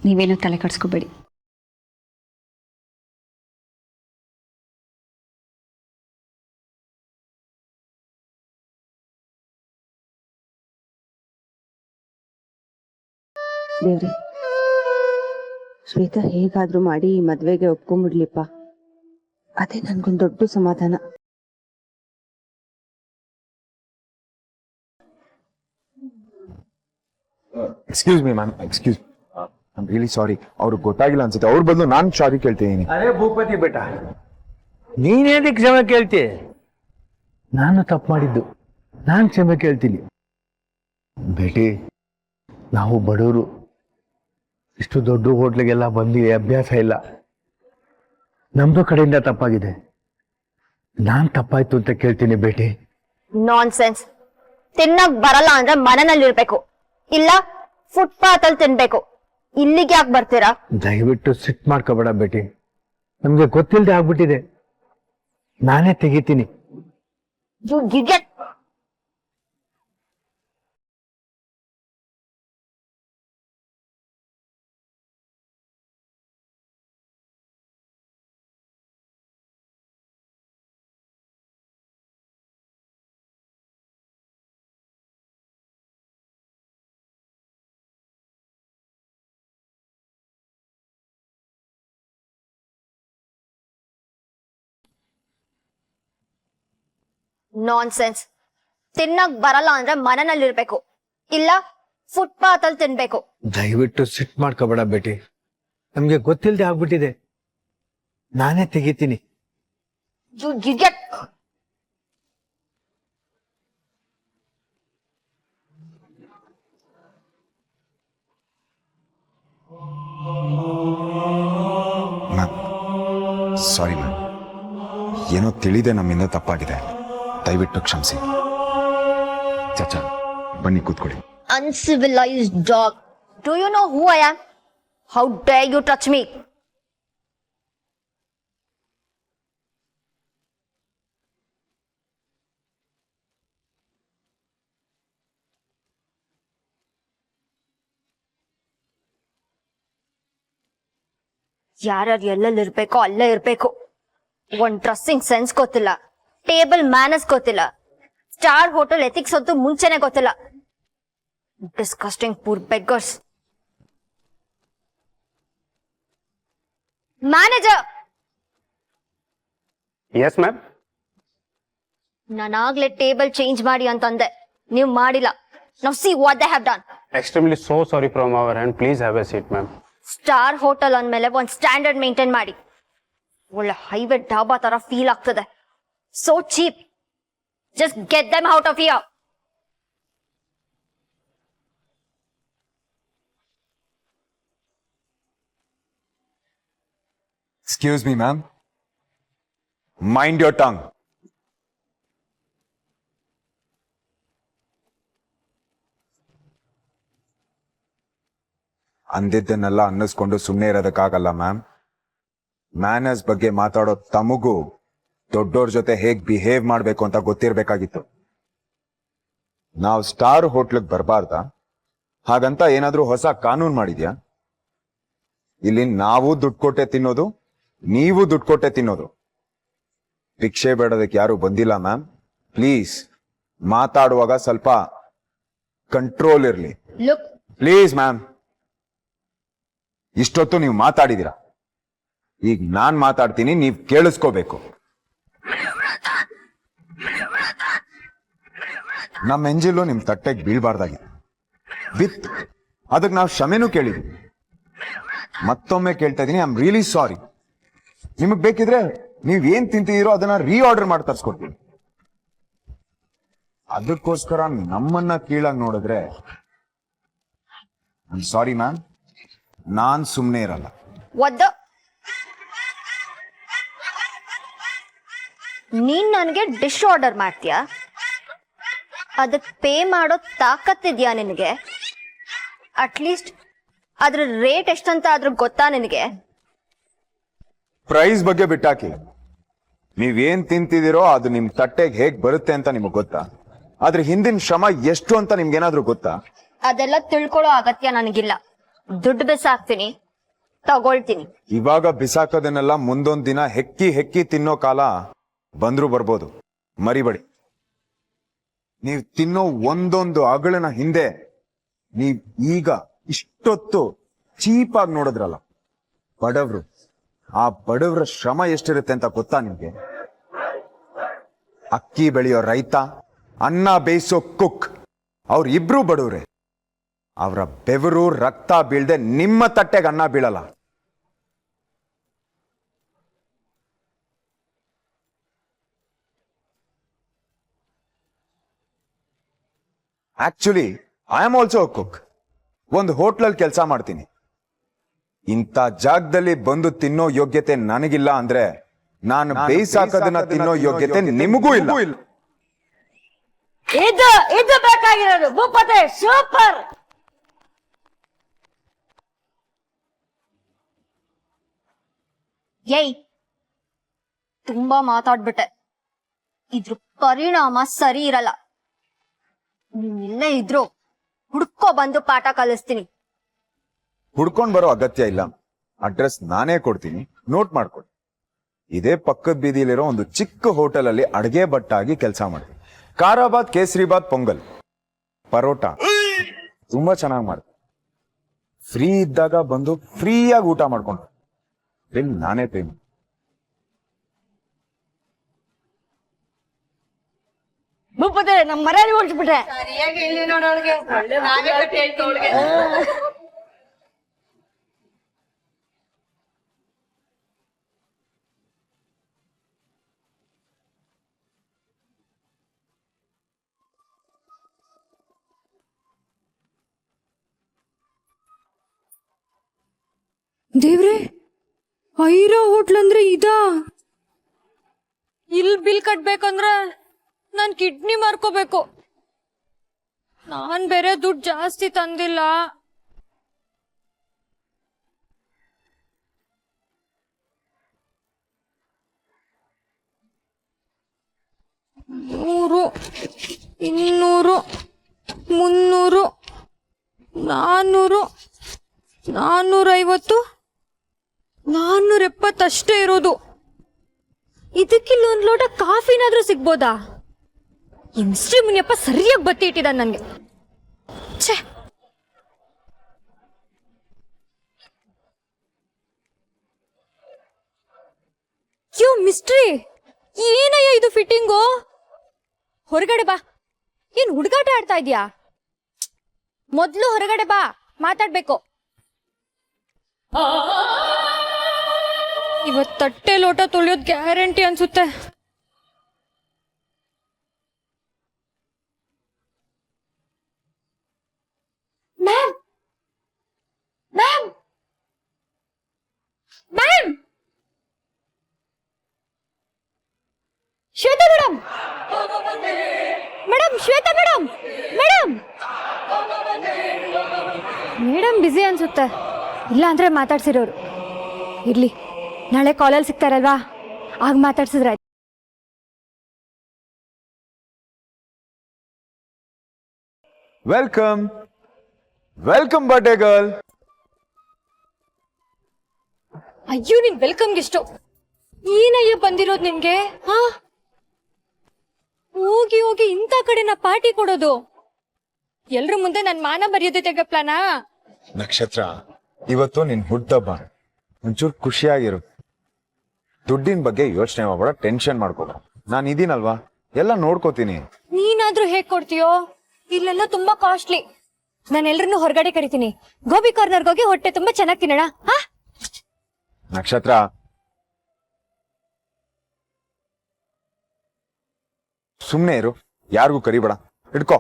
ನೀವೇನು ತಲೆ ಕೆಡಿಸ್ಕೋಬೇಡಿ. ದೇವ್ರಿ, ಶ್ವೇತಾ ಹೇಗಾದ್ರೂ ಮಾಡಿ ಈ ಮದ್ವೆಗೆ ಒಪ್ಕೊಂಡ್ಬಿಡ್ಲಿಪ್ಪ. ಅದೇ ನನ್ಗೊಂದು ದೊಡ್ಡ ಸಮಾಧಾನ. Excuse me ma'am, excuse, I am really sorry. ಅವ್ರಿಗೆ ಗೊತ್ತಾಗಿಲ್ಲ ಅನ್ಸುತ್ತೆ. ಅವ್ರ ಬದಲು ನಾನು ಸಾರಿ ಕೇಳ್ತಿದ್ದೀನಿ. ಅರೆ ಭೂಪತಿ ಬೇಟ, ನೀನೇದಕ್ಕೆ ಕ್ಷಮೆ ಕೇಳ್ತಿ? ನಾನು ತಪ್ಪು ಮಾಡಿದ್ದು, ನಾನು ಕ್ಷಮೆ ಕೇಳ್ತೀನಿ. ಬೇಟಿ, ನಾವು ಬಡವರು, ಇಷ್ಟು ದೊಡ್ಡ ಹೋಟ್ಲಿಗೆಲ್ಲ ಬಂದು ಅಭ್ಯಾಸ ಇಲ್ಲ. ನಮ್ದು ಕಡೆಯಿಂದ ತಪ್ಪಾಗಿದೆ. ನಾನ್ ತಪ್ಪಾಯ್ತು ಅಂತ ಕೇಳ್ತೀನಿ ಬೇಟಿ. ನಾನ್ ಸೆನ್ಸ್. ತಿನ್ನಕ್ ಬರಲ್ಲ ಅಂದ್ರೆ ಮನೆಯಲ್ಲಿ ಇರ್ಬೇಕು, ಇಲ್ಲ ಫುಟ್ಪಾತ್ ಅಲ್ಲಿ ತಿನ್ಬೇಕು. ಇಲ್ಲಿಗೆ ಯಾಕೆ ಬರ್ತೀರಾ? ದಯವಿಟ್ಟು ಸಿಟ್ ಮಾಡ್ಕೋಬೇಡ ಬೇಟಿ, ನಮ್ಗೆ ಗೊತ್ತಿಲ್ಲದೆ ಆಗ್ಬಿಟ್ಟಿದೆ. ನಾನೇ ತೆಗಿತೀನಿ. You idiot. ನಾನ್ಸೆನ್ಸ್. ತಿನ್ನಕ್ ಬರಲ್ಲ ಅಂದ್ರೆ ಮನೆಯಲ್ಲಿ ಇರ್ಬೇಕು, ಇಲ್ಲ ಫುಟ್ಪಾತ್ ಅಲ್ಲಿ ತಿನ್ಬೇಕು. ದಯವಿಟ್ಟು ಸಿಟ್ ಮಾಡ್ಕೋಬೇಡ ಬೇಟಿ, ನಮ್ಗೆ ಗೊತ್ತಿಲ್ಲದೆ ಆಗ್ಬಿಟ್ಟಿದೆ. ನಾನೇ ತೆಗಿತೀನಿ. You idiot. Ma'am, sorry ma'am. ಏನೋ ತಿಳಿದೆ ನಮ್ಮಿಂದ ತಪ್ಪಾಗಿದೆ. ದಯವಿಟ್ಟು ಕ್ಷಮಿಸಿ. ಚಾಚಾ, ಬನ್ನಿ ಕೂತ್ಕೊಳ್ಳಿ. Uncivilized dog. Do you know who I am? How dare you touch me? ಯಾರ್ಯಾರು ಎಲ್ಲೆಲ್ಲಿ ಇರ್ಬೇಕೋ ಅಲ್ಲೇ ಇರ್ಬೇಕು. ಒಂದ್ ಡ್ರೆಸ್ಸಿಂಗ್ ಸೆನ್ಸ್ ಗೊತ್ತಿಲ್ಲ, ಟೇಬಲ್ ಮ್ಯಾನರ್ಸ್ ಗೊತ್ತಿಲ್ಲ, ಸ್ಟಾರ್ ಹೋಟೆಲ್ ಎಥಿಕ್ಸ್ ಅಂತೂ ಮುಂಚೆನೆ ಗೊತ್ತಿಲ್ಲ. Disgusting poor beggars. Manager, yes ma'am. ನಾನಾಗ್ಲೇ ಟೇಬಲ್ ಚೇಂಜ್ ಮಾಡಿ ಅಂತಂದೆ, ನೀವು ಮಾಡಿಲ್ಲ. Now see what they have done. Extremely so sorry from our end. Please have a seat, ma'am. Star hotel ಅಂದ್ಮೇಲೆ ಒಂದ್ ಸ್ಟ್ಯಾಂಡರ್ಡ್ ಮೇಂಟೈನ್ ಮಾಡಿ. ಒಳ್ಳೆ ಹೈವೇ ಡಾಬಾ ತರ ಫೀಲ್ ಆಗ್ತದೆ. So cheap. Just get them out of here. Excuse me ma'am, mind your tongue. ಅಂದಿದ್ದನ್ನೆಲ್ಲ ಅನ್ನಿಸ್ಕೊಂಡು ಸುಮ್ಮನೆ ಇರೋದಕ್ಕಾಗಲ್ಲ ಮ್ಯಾಮ್. ಮ್ಯಾನರ್ಸ್ ಬಗ್ಗೆ ಮಾತಾಡೋ ತಮಗೂ ದೊಡ್ಡೋರ್ ಜೊತೆ ಹೇಗ್ ಬಿಹೇವ್ ಮಾಡ್ಬೇಕು ಅಂತ ಗೊತ್ತಿರ್ಬೇಕಾಗಿತ್ತು. ನಾವು ಸ್ಟಾರ್ ಹೋಟ್ಲಿಗೆ ಬರಬಾರ್ದಾ? ಹಾಗಂತ ಏನಾದ್ರೂ ಹೊಸ ಕಾನೂನು ಮಾಡಿದ್ಯಾ? ಇಲ್ಲಿ ನಾವು ದುಡ್ಡು ಕೊಟ್ಟೆ ತಿನ್ನೋದು, ನೀವು ದುಡ್ಡು ಕೊಟ್ಟೆ ತಿನ್ನೋದು. ಭಿಕ್ಷೆ ಬೇಡೋದಕ್ಕೆ ಯಾರು ಬಂದಿಲ್ಲ ಮ್ಯಾಮ್. ಪ್ಲೀಸ್ ಮಾತಾಡುವಾಗ ಸ್ವಲ್ಪ ಕಂಟ್ರೋಲ್ ಇರ್ಲಿ. Look, please ma'am. ಇಷ್ಟೊತ್ತು ನೀವು ಮಾತಾಡಿದೀರಾ, ಈಗ ನಾನ್ ಮಾತಾಡ್ತೀನಿ, ನೀವ್ ಕೇಳಿಸ್ಕೋಬೇಕು. ನಮ್ಮ ಎಂಜಿಲು ನಿಮ್ ತಟ್ಟೆಗೆ ಬೀಳ್ಬಾರ್ದಾಗಿತ್ತು. ಬಿತ್ ಅದಕ್ಕೆ ನಾವು ಕ್ಷಮೆನೂ ಕೇಳಿದ್ವಿ. ಮತ್ತೊಮ್ಮೆ ಕೇಳ್ತಾ ಇದೀನಿ, ಐ ಆಮ್ ರಿಯಲಿ ಸಾರಿ. ನಿಮಗ್ ಬೇಕಿದ್ರೆ ನೀವ್ ಏನ್ ತಿಂತಿದ್ದೀರೋ ಅದನ್ನ ರೀಆರ್ಡರ್ ಮಾಡಿ ತರ್ಸ್ಕೊಡ್ತೀನಿ. ಅದಕ್ಕೋಸ್ಕರ ನಮ್ಮನ್ನ ಕೀಳಾಗಿ ನೋಡಿದ್ರೆ ಸಾರಿ ಮ್ಯಾಮ್, ನಾನ್ ಸುಮ್ನೆ ಇರಲ್ಲ. ಒದ್ದು ನೀನ್ ನನಗೆ ಡಿಶ್ ಆರ್ಡರ್ ಮಾಡ್ತೀಯಾ? ಅದಕ್ಕೆ ಪೇ ಮಾಡೋ ತಾಕತ್ತಿದ್ಯಾ ನಿನಗೆ? ಅಟ್ಲೀಸ್ಟ್ ಅದ್ರ ರೇಟ್ ಎಷ್ಟಂತ ಆದ್ರೂ ಗೊತ್ತಾ ನಿನಗೆ? ಪ್ರೈಸ್ ಬಗ್ಗೆ ಬಿಟ್ಟಾಕಿ, ನೀವೇನ್ ತಿಂತಿದ್ದೀರೋ ಅದು ನಿಮ್ ತಟ್ಟೆಗೆ ಹೇಗ್ ಬರುತ್ತೆ ಅಂತ ನಿಮಗ್ ಗೊತ್ತಾ? ಆದ್ರೆ ಹಿಂದಿನ ಶ್ರಮ ಎಷ್ಟು ಅಂತ ನಿಮ್ಗೇನಾದ್ರೂ ಗೊತ್ತಾ? ಅದೆಲ್ಲ ತಿಳ್ಕೊಳ್ಳೋ ಅಗತ್ಯ ನನಗಿಲ್ಲ. ದುಡ್ಡು ಬಿಸಾಕ್ತೀನಿ, ತಗೊಳ್ತೀನಿ. ಇವಾಗ ಬಿಸಾಕೋದನ್ನೆಲ್ಲ ಮುಂದೊಂದ್ ದಿನ ಹೆಕ್ಕಿ ಹೆಕ್ಕಿ ತಿನ್ನೋ ಕಾಲ ಬಂದ್ರೂ ಬರ್ಬೋದು, ಮರಿಬೇಡಿ. ನೀವ್ ತಿನ್ನೋ ಒಂದೊಂದು ಅಗಳನ ಹಿಂದೆ ನೀವ್ ಈಗ ಇಷ್ಟೊತ್ತು ಚೀಪಾಗಿ ನೋಡಿದ್ರಲ್ಲ, ಬಡವ್ರು, ಆ ಬಡವ್ರ ಶ್ರಮ ಎಷ್ಟಿರುತ್ತೆ ಅಂತ ಗೊತ್ತಾ ನಿಮ್ಗೆ? ಅಕ್ಕಿ ಬೆಳೆಯೋ ರೈತ, ಅನ್ನ ಬೇಯಿಸೋ ಕುಕ್, ಅವ್ರ ಇಬ್ರು ಬಡವ್ರೆ. ಅವರ ಬೆವರು ರಕ್ತ ಬೀಳ್ದೆ ನಿಮ್ಮ ತಟ್ಟೆಗೆ ಅನ್ನ ಬೀಳಲ್ಲ. Actually I am also a cook. ಒಂದು ಹೋಟ್ಲಲ್ಲಿ ಕೆಲಸ ಮಾಡ್ತೀನಿ. ಇಂಥ ಜಾಗದಲ್ಲಿ ಬಂದು ತಿನ್ನೋ ಯೋಗ್ಯತೆ ನನಗಿಲ್ಲ ಅಂದ್ರೆ ನಾನು ಬೇಯಿಸಾಕೋದನ್ನ ತಿನ್ನೋ ಯೋಗ್ಯತೆ ನಿಮಗೂ ಇಲ್ಲ. ಇದು ಬೇಕಾಗಿರೋದು ಭೂಪತಿ. ಸೂಪರ್. ಏಯ್, ತುಂಬಾ ಮಾತಾಡ್ಬಿಟ್ಟೆ. ಇದ್ರ ಪರಿಣಾಮ ಸರಿ ಇರಲ್ಲ. ನೀನ್ ಇಲ್ಲೇ ಇದ್ರು ಹುಡ್ಕೋ ಬಂದು ಪಾಠ ಕಲಿಸ್ತೀನಿ. ಹುಡ್ಕೊಂಡ್ ಬರೋ ಅಗತ್ಯ ಇಲ್ಲ. ಅಡ್ರೆಸ್ ನಾನೇ ಕೊಡ್ತೀನಿ, ನೋಟ್ ಮಾಡ್ಕೊಡಿ. ಇದೇ ಪಕ್ಕದ ಬೀದಿಲಿರೋ ಒಂದು ಚಿಕ್ಕ ಹೋಟೆಲ್ ಅಲ್ಲಿ ಅಡ್ಗೆ ಭಟ್ಟಾಗಿ ಕೆಲಸ ಮಾಡ್ತೀನಿ. ಖಾರಾಬಾದ್, ಕೇಸರಿಬಾದ್, ಪೊಂಗಲ್, ಪರೋಟ ತುಂಬಾ ಚೆನ್ನಾಗಿ ಮಾಡ್ತೀನಿ. ಫ್ರೀ ಇದ್ದಾಗ ಬಂದು ಫ್ರೀಯಾಗಿ ಊಟ ಮಾಡ್ಕೊಂಡು ನಾನೇ ಪೇ ಮಾಡಿ. ಭೂಪತಿ, ನಮ್ಮ ಮರ್ಯಾದೆ ಹೊಡ್ಸ್ಬಿಟ್ಟೆ. ದೇವ್ರೆ, ಐರಾ ಹೋಟ್ಲ್ ಅಂದ್ರೆ ಇದಾ? ಇಲ್ ಬಿಲ್ ಕಟ್ಬೇಕಂದ್ರ ನಾನ್ ಕಿಡ್ನಿ ಮಾರ್ಕೋಬೇಕು. ನಾನ್ ಬೇರೆ ದುಡ್ಡು ಜಾಸ್ತಿ ತಂದಿಲ್ಲ. ನೂರು, 200, 300, 400, 450, 470 ಅಷ್ಟೇ ಇರೋದು. ಇದಕ್ಕಿಲ್ಲ ಒಂದ್ ಲೋಟ ಕಾಫಿನಾದ್ರೂ ಸಿಗ್ಬೋದಾ? ಈ ಮಿಸ್ಟ್ರಿ ಮುನಿಯಪ್ಪ ಸರಿಯಾಗಿ ಬತ್ತಿ ಇಟ್ಟಿದ ನನ್ಗೆ. ಛೇ, ಯೋ ಮಿಸ್ಟ್ರಿ, ಏನಯ್ಯ ಇದು ಫಿಟ್ಟಿಂಗು? ಹೊರಗಡೆ ಬಾ. ಏನ್ ಹುಡುಗಾಟ ಆಡ್ತಾ ಇದ್ಯಾ? ಮೊದ್ಲು ಹೊರಗಡೆ ಬಾ, ಮಾತಾಡ್ಬೇಕು. ಇವತ್ ತಟ್ಟೆ ಲೋಟ ತೊಳೆಯೋದ್ ಗ್ಯಾರಂಟಿ ಅನ್ಸುತ್ತೆ. Ma'am, ma'am, ma'am, Shweta madam, madam, Shweta madam, madam, madam busy ಅನ್ಸುತ್ತೆ. ಇಲ್ಲ ಅಂದ್ರೆ ಮಾತಾಡ್ಸಿರೋರು. ಇರ್ಲಿ, ನಾಳೆ ಕಾಲಲ್ಲಿ ಸಿಗ್ತಾರಲ್ವಾ, ಆಗ ಮಾತಾಡ್ಸಿದ್ರೆ ವೆಲ್ಕಮ್ ವೆಲ್ಕಮ್ ಬರ್ಡೇ ಗರ್ಲ್. ಅಯ್ಯೋ ನಿನ್ ವೆಲ್ಕಮ್ಗೆ ಎಷ್ಟು ಏನಯ್ಯ ಬಂದಿರೋದು ನಿನ್ಗೆ ಹಾ ಹೋಗಿ ಹೋಗಿ ಇಂಥ ಕಡೆ ನಾ ಪಾರ್ಟಿ ಕೊಡೋದು ಎಲ್ರ ಮುಂದೆ ನನ್ ಮಾನ ಮರ್ಯಾದೆ ತೆಗಪ್ಲಾನಾ. ನಕ್ಷತ್ರ, ಇವತ್ತು ನಿನ್ ಹುಟ್ಟಬ್ಬ, ಒಂಚೂರು ಖುಷಿಯಾಗಿರು. ದುಡ್ಡಿನ ಬಗ್ಗೆ ಯೋಚನೆ ಮಾಡಬೇಡ, ಟೆನ್ಷನ್ ಮಾಡ್ಕೋಬೇಡ. ನಾನು ಇದೀನಲ್ವಾ, ಎಲ್ಲ ನೋಡ್ಕೋತೀನಿ. ನೀನಾದ್ರೂ ಹೇಗ್ ಕೊಡ್ತೀಯೋ? ಇಲ್ಲೆಲ್ಲ ತುಂಬಾ ಕಾಸ್ಟ್ಲಿ. ನಾನು ಎಲ್ರನ್ನೂ ಹೊರಗಡೆ ಕರಿತೀನಿ. ಗೋಬಿ ಕಾರ್ನರ್ಗೆ ಹೋಗಿ ಹೊಟ್ಟೆ ತುಂಬಾ ಚೆನ್ನಾಗಿ ತಿನ್ನೋಣ. ಹಾ ನಕ್ಷತ್ರ, ಸುಮ್ನೆ ಇರು, ಯಾರಿಗೂ ಕರಿಬೇಡ, ಇಟ್ಕೋ.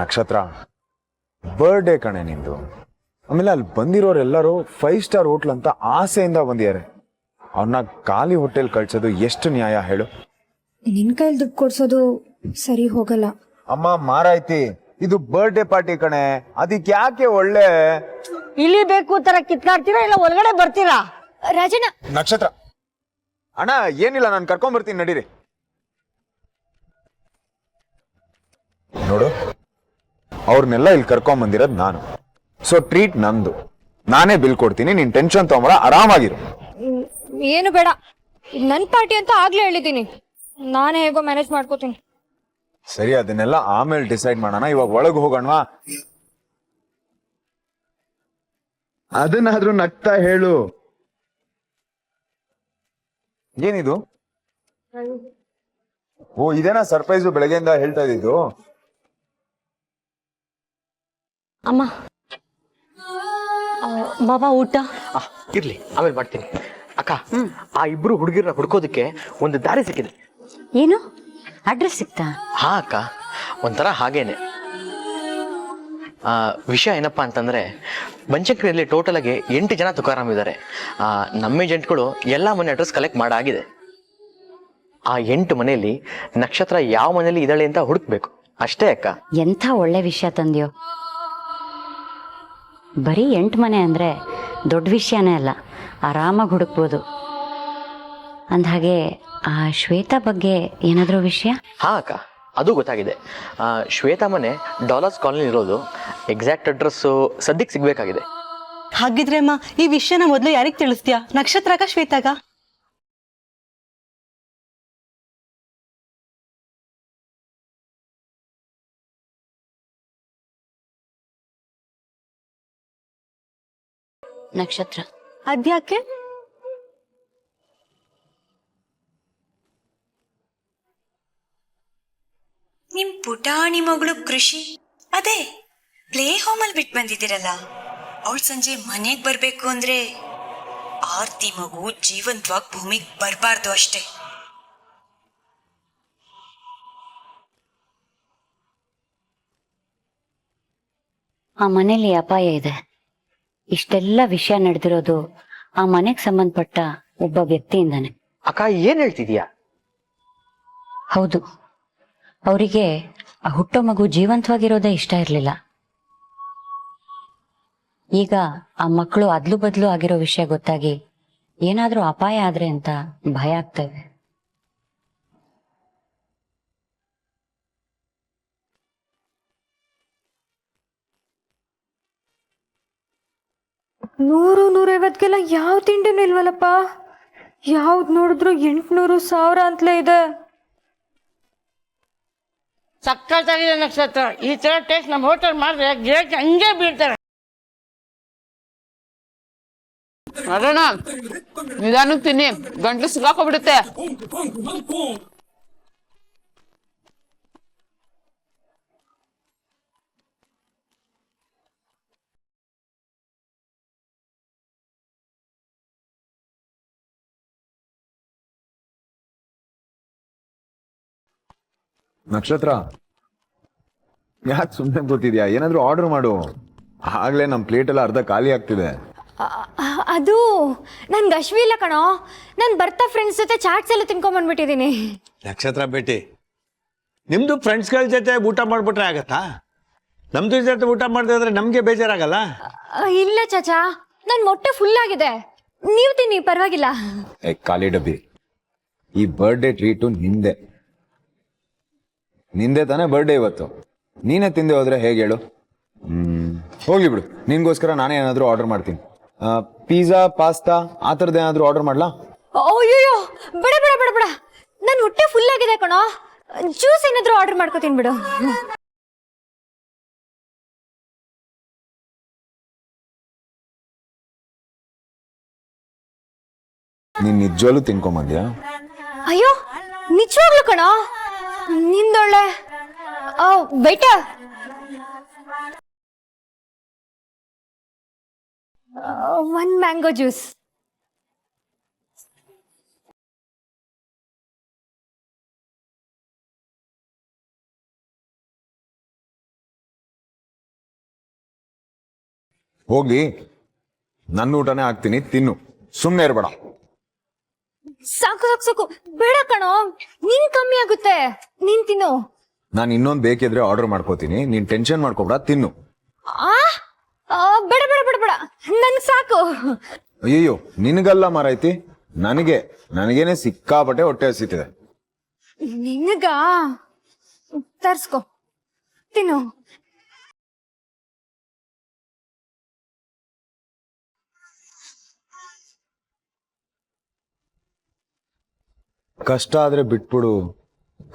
ನಕ್ಷತ್ರ, ಬರ್ಡೇ ಕಣೆ ನಿಂದು. ಆಮೇಲೆ ಅಲ್ಲಿ ಬಂದಿರೋರೆಲ್ಲರೂ 5 ಸ್ಟಾರ್ ಹೋಟ್ಲ್ ಅಂತ ಆಸೆಯಿಂದ ಬಂದಿದ್ದಾರೆ. ಅವ್ರನ್ನ ಖಾಲಿ ಹೋಟೆಲ್ ಕಳ್ಸೋದು ಎಷ್ಟು ನ್ಯಾಯ ಹೇಳು? ನಿನ್ ಕೈಲಿ ದುಡ್ಡು ಕೊಡ್ಸೋದು ಸರಿ ಹೋಗಲ್ಲ. ಅಮ್ಮ ಮಾರಾಯ್ತಿ, ಇದು ಬರ್ಡೇ ಪಾರ್ಟಿ ಕಣೆ, ಅದಕ್ಕೆ ಯಾಕೆ ಒಳ್ಳೆ ಇಲ್ಲಿ ಬೇಕು ತರ ಕಿತ್ಕಾಡ್ತೀರಾ ಇಲ್ಲ ಒಳಗಡೆ ಬರ್ತೀರಾ? ರಾಜಣ್ಣ, ನಕ್ಷತ್ರ ಅಣ್ಣ, ಏನಿಲ್ಲ, ನಾನು ಕರ್ಕೊಂಡ್ ಬರ್ತೀನಿ, ನಡೀರಿ. ನೋಡು, ಅವ್ರನ್ನೆಲ್ಲ ಇಲ್ಲಿ ಕರ್ಕೊಂಡ್ ಬಂದಿರೋದು ನಾನು. ಸೊ ಟ್ರೀಟ್ ನಂದು, ನಾನೇ ಬಿಲ್ ಕೊಡ್ತೀನಿ. ನೀನ್ ಟೆನ್ಷನ್ ತಗೊಂಬರ, ಆರಾಮಾಗಿರು. ಏನು ಬೇಡ, ನನ್ ಪಾರ್ಟಿ ಅಂತ ಆಗ್ಲೇ ಹೇಳಿದ್ದೀನಿ. ನಾನೇ ಹೇಗೋ ಮ್ಯಾನೇಜ್ ಮಾಡ್ಕೋತೀನಿ. ಸರಿ, ಅದನ್ನೆಲ್ಲ ಆಮೇಲೆ ಡಿಸೈಡ್ ಮಾಡೋಣ. ಇವಾಗ ಒಳಗೆ ಹೋಗೋಣವಾ? ಅದನ್ನಾದ್ರೂ ನಗ್ತಾ ಹೇಳು. ಏನಿದು? ಓ, ಇದೇನಾ ಸರ್ಪ್ರೈಸು? ಬೆಳಗ್ಗೆಯಿಂದ ಹೇಳ್ತಾ ಇದ್ದಿದ್ದು. ಅಮ್ಮ ಬಾಬಾ ಊಟ ಇರ್ಲಿ, ಆಮೇಲೆ ಮಾಡ್ತೀನಿ. ಅಕ್ಕ, ಆ ಇಬ್ರು ಹುಡುಗಿರನ್ನ ಹುಡ್ಕೋದಕ್ಕೆ ಒಂದು ದಾರಿ ಸಿಕ್ಕಿದೆ. ಏನು ಅಡ್ರೆಸ್ ಸಿಕ್ತಾ? ಹಾ ಅಕ್ಕ, ಒಂಥರ ಹಾಗೇನೆ. ವಿಷಯ ಏನಪ್ಪಾ ಅಂತಂದ್ರೆ, ಬನಶಂಕರಿಯಲ್ಲಿ ಟೋಟಲ್ ಆಗಿ 8 ಜನ ತುಕಾರಾಮ್ ಇದ್ದಾರೆ. ನಮ್ಮ ಏಜೆಂಟ್ಗಳು ಎಲ್ಲ ಮನೆ ಅಡ್ರೆಸ್ ಕಲೆಕ್ಟ್ ಮಾಡಾಗಿದೆ. ಆ 8 ಮನೆಯಲ್ಲಿ ನಕ್ಷತ್ರ ಯಾವ ಮನೆಯಲ್ಲಿ ಇದ್ದಾಳೆ ಅಂತ ಹುಡುಕ್ಬೇಕು ಅಷ್ಟೇ ಅಕ್ಕ. ಎಂಥ ಒಳ್ಳೆ ವಿಷಯ ತಂದ್ಯೋ. ಬರೀ 8 ಮನೆ ಅಂದ್ರೆ ದೊಡ್ಡ ವಿಷಯನೇ ಅಲ್ಲ, ಆರಾಮಾಗಿ ಹುಡುಕ್ಬೋದು. ಅಂದಹಾಗೆ ಆ ಶ್ವೇತಾ ಬಗ್ಗೆ ಏನಾದರೂ ವಿಷಯ? ಹಾ ಅಕ್ಕ, ಅದು ಗೊತ್ತಾಗಿದೆ. ಶ್ವೇತಾ ಮನೆ ಡಾಲರ್ಸ್ ಕಾಲನಿ ಇರೋದು. ಎಕ್ಸಾಕ್ಟ್ ಅಡ್ರೆಸ್ಸು ಸದ್ಯಕ್ಕೆ ಸಿಗ್ಬೇಕಾಗಿದೆ. ಹಾಗಿದ್ರೆ ಅಮ್ಮ, ಈ ವಿಷಯನ ಮೊದಲು ಯಾರಿಗೆ ತಿಳಿಸ್ತೀಯಾ? ನಕ್ಷತ್ರಗ, ಶ್ವೇತಾಗ? ನಕ್ಷತ್ರ. ಅದ್ಯಾಕೆ? ನಿಮ್ ಪುಟಾಣಿ ಮಗಳು ಕೃಷಿ ಅದೇ ಪ್ಲೇ ಹೋಮಲ್ಲಿ ಬಿಟ್ಟು ಬಂದಿದ್ದೀರಲ್ಲ, ಅವಳು ಸಂಜೆ ಮನೆಗೆ ಬರ್ಬೇಕು ಅಂದ್ರೆ ಆರ್ತಿ ಮಗು ಜೀವಂತವಾಗಿ ಭೂಮಿಗೆ ಬರಬಾರ್ದು ಅಷ್ಟೇ. ಆ ಮನೇಲಿ ಅಪಾಯ ಇದೆ. ಇಷ್ಟೆಲ್ಲ ವಿಷಯ ನಡೆದಿರೋದು ಆ ಮನೆಗೆ ಸಂಬಂಧಪಟ್ಟ ಒಬ್ಬ ವ್ಯಕ್ತಿಯಿಂದಾನೆ. ಅಕ್ಕ, ಏನ್ ಹೇಳ್ತಿದ್ಯಾ? ಹೌದು, ಅವರಿಗೆ ಆ ಹುಟ್ಟೋ ಮಗು ಜೀವಂತವಾಗಿರೋದೇ ಇಷ್ಟ ಇರಲಿಲ್ಲ. ಈಗ ಆ ಮಕ್ಕಳು ಅದ್ಲು ಬದ್ಲು ಆಗಿರೋ ವಿಷಯ ಗೊತ್ತಾಗಿ ಏನಾದ್ರೂ ಅಪಾಯ ಆದ್ರೆ ಅಂತ ಭಯ ಆಗ್ತಾ ಇದೆ. ನೂರು 150ಗೆಲ್ಲ ಯಾವ ತಿಂಡಿನೂ ಇಲ್ವಲ್ಲಪ್ಪ. ಯಾವ್ದು ನೋಡಿದ್ರು 800 1000 ಅಂತಲೇ ಇದೆ. ಸಕ್ಕತ್ತಾಗಿದೆ ನಕ್ಷತ್ರ. ಈ ತರ ಟೇಸ್ಟ್ ನಮ್ಮ ಹೋಟೆಲ್ ಮಾಡಿದ್ರೆ ಗಿರಾಕಿ ಹಂಗೆ ಬೀಳ್ತಾರೆ. ಅರೋಣ, ನಿಧಾನಕ್ಕೆ ತಿನ್ನಿ, ಗಂಟಲು ಸಿಗಾಕೋಬಿಡುತ್ತೆ. ನಕ್ಷತ್ರ, ಯಾಕೆ ಸುಮ್ಮನೆ ಕೂತಿದ್ಯಾ? ಏನಾದ್ರೂ ಆರ್ಡರ್ ಮಾಡು. ಆಗ್ಲೇ ನಮ್ಮ ಪ್ಲೇಟ್ ಎಲ್ಲ ಅರ್ಧ ಖಾಲಿ ಆಗ್ತಿದೆ. ಅದು ನನ್ಗೆ ಅಶ್ವಿ ಇಲ್ಲ ಕಣೋ. ನಾನು ಬರ್ತಾ ಫ್ರೆಂಡ್ಸ್ ಜೊತೆ ಚಾಟ್ಸ್ ಎಲ್ಲ ತಿನ್ಕೊಂಡ್ಬಂದ್ಬಿಟ್ಟಿದ್ದೀನಿ. ನಕ್ಷತ್ರ ಬೇಟಿ, ನಿಮ್ದು ಫ್ರೆಂಡ್ಸ್ಗಳ ಜೊತೆ ಊಟ ಮಾಡ್ಬಿಟ್ರೆ ಆಗತ್ತಾ? ನಮ್ದು ಜೊತೆ ಊಟ ಮಾಡಿದ್ರೆ ನಮ್ಗೆ ಬೇಜಾರಾಗಲ್ಲ? ಇಲ್ಲ ಚಾಚಾ, ನನ್ ಮೊಟ್ಟೆ ಫುಲ್ ಆಗಿದೆ. ನೀವು ತಿನ್ನಿ, ಪರವಾಗಿಲ್ಲ. ಖಾಲಿ ಡಬ್ಬಿ. ಈ ಬರ್ಡೇ ಟ್ರೀಟು ನಿಂದೆ ತಾನೇ ಬರ್ಡೇ ಇವತ್ತು. ನೀನೇ ತಿಂದೆ ಹೋದ್ರೆ ಹೇಗೆ ಹೇಳು? ಹೋಗ್ಲಿ ಬಿಡು, ನಿನ್ಗೋಸ್ಕರ ನಾನೇ ಏನಾದರೂ ಆರ್ಡರ್ ಮಾಡ್ತೀನಿ. ಪಿಜ್ಜಾ, ಪಾಸ್ತಾ ಆ ಥರದ್ದು ಏನಾದರೂ ಆರ್ಡರ್ ಮಾಡ್ಲಾ? ಅಯ್ಯೋ ಬೇಡ ಬೇಡ ಬೇಡ ಬೇಡ, ನನ್ನ ಹೊಟ್ಟೆ ಫುಲ್ ಆಗಿದೆ ಕಣೋ. ಜ್ಯೂಸ್ ಏನಾದ್ರೂ ಆರ್ಡರ್ ಮಾಡ್ಕೋತೀನಿ ಬಿಡು. ನೀನ್ ನಿಜವಾಗ್ಲೂ ತಿನ್ಕೊಂಬಂದ್ಯಾ? ಅಯ್ಯೋ ನಿಜವಾಗ್ಲು ಕಣೋ, ನಿಂದೊಳ್ಳೆ ಬೈಟ. One mango juice. ಹೋಗ್ಲಿ, ನನ್ನ ಊಟನೇ ಹಾಕ್ತೀನಿ, ತಿನ್ನು, ಸುಮ್ಮನೆ ಇರ್ಬೇಡ. ಸಾಕು ಸಾಕು ಸಾಕು, ಬೇಡ ಕಣೋ, ನಿನ್ ಕಮ್ಮಿ ಆಗುತ್ತೆ, ನೀನ್ ತಿನ್ನು. ನಾನು ಇನ್ನೊಂದು ಬೇಕಿದ್ರೆ ಆರ್ಡರ್ ಮಾಡ್ಕೋತೀನಿ, ನೀನ್ ಟೆನ್ಷನ್ ಮಾಡ್ಕೋಬೇಡ, ತಿನ್ನು. ಬೇಡ ಬೇಡ ಬೇಡ ಬೇಡ, ನನ್ ಸಾಕು. ಅಯ್ಯಯ್ಯೋ, ನಿನಗಲ್ಲ ಮಾರೈತಿ, ನನಗೇನೆ ಸಿಕ್ಕಾಪಟ್ಟೆ ಹೊಟ್ಟೆ ಹಸಿತಿದೆ. ನಿನಗ ತರ್ಸ್ಕೊ, ತಿನ್ನು. ಕಷ್ಟ ಆದ್ರೆ ಬಿಟ್ಬಿಡು,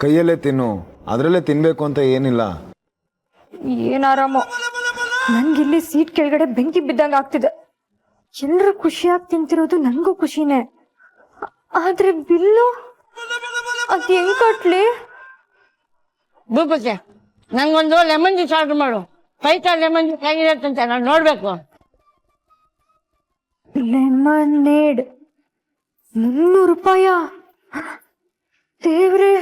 ಕೈಯಲ್ಲೇ ತಿನ್ನು, ಅದ್ರಲ್ಲೇ ತಿನ್ಬೇಕು ಅಂತ ಏನಿಲ್ಲ. ಏನ್ ಆರಾಮೋ, ನನ್ಗಿಲ್ಲಿ ಸೀಟ್ ಕೆಳಗಡೆ ಬೆಂಕಿ ಬಿದ್ದಂಗ ಆಗ್ತಿದೆ. ಎಲ್ರು ಖುಷಿಯಾಗಿ ತಿಂತಿರೋದು ನನ್ಗೂ ಖುಷಿನೇ, ಆದ್ರೆ ಬಿಲ್ಲು ಅದ್ ಹೆಂಗ್ ಕಟ್ಲಿ? ಭೂಪತಿ, ನಂಗೊಂದು ಲೆಮನ್ ಜ್ಯೂಸ್ ಆರ್ಡರ್ ಮಾಡು. 5 ಸ್ಟಾರ್ ಲೆಮನ್ ಜ್ಯೂಸ್ ಹೇಗಿರತ್ತಂತೆ ನಾನು ನೋಡ್ಬೇಕು. ಲೆಮನೇಡ್ 300 ರೂಪಾಯ? ದೇವ್ರೆ,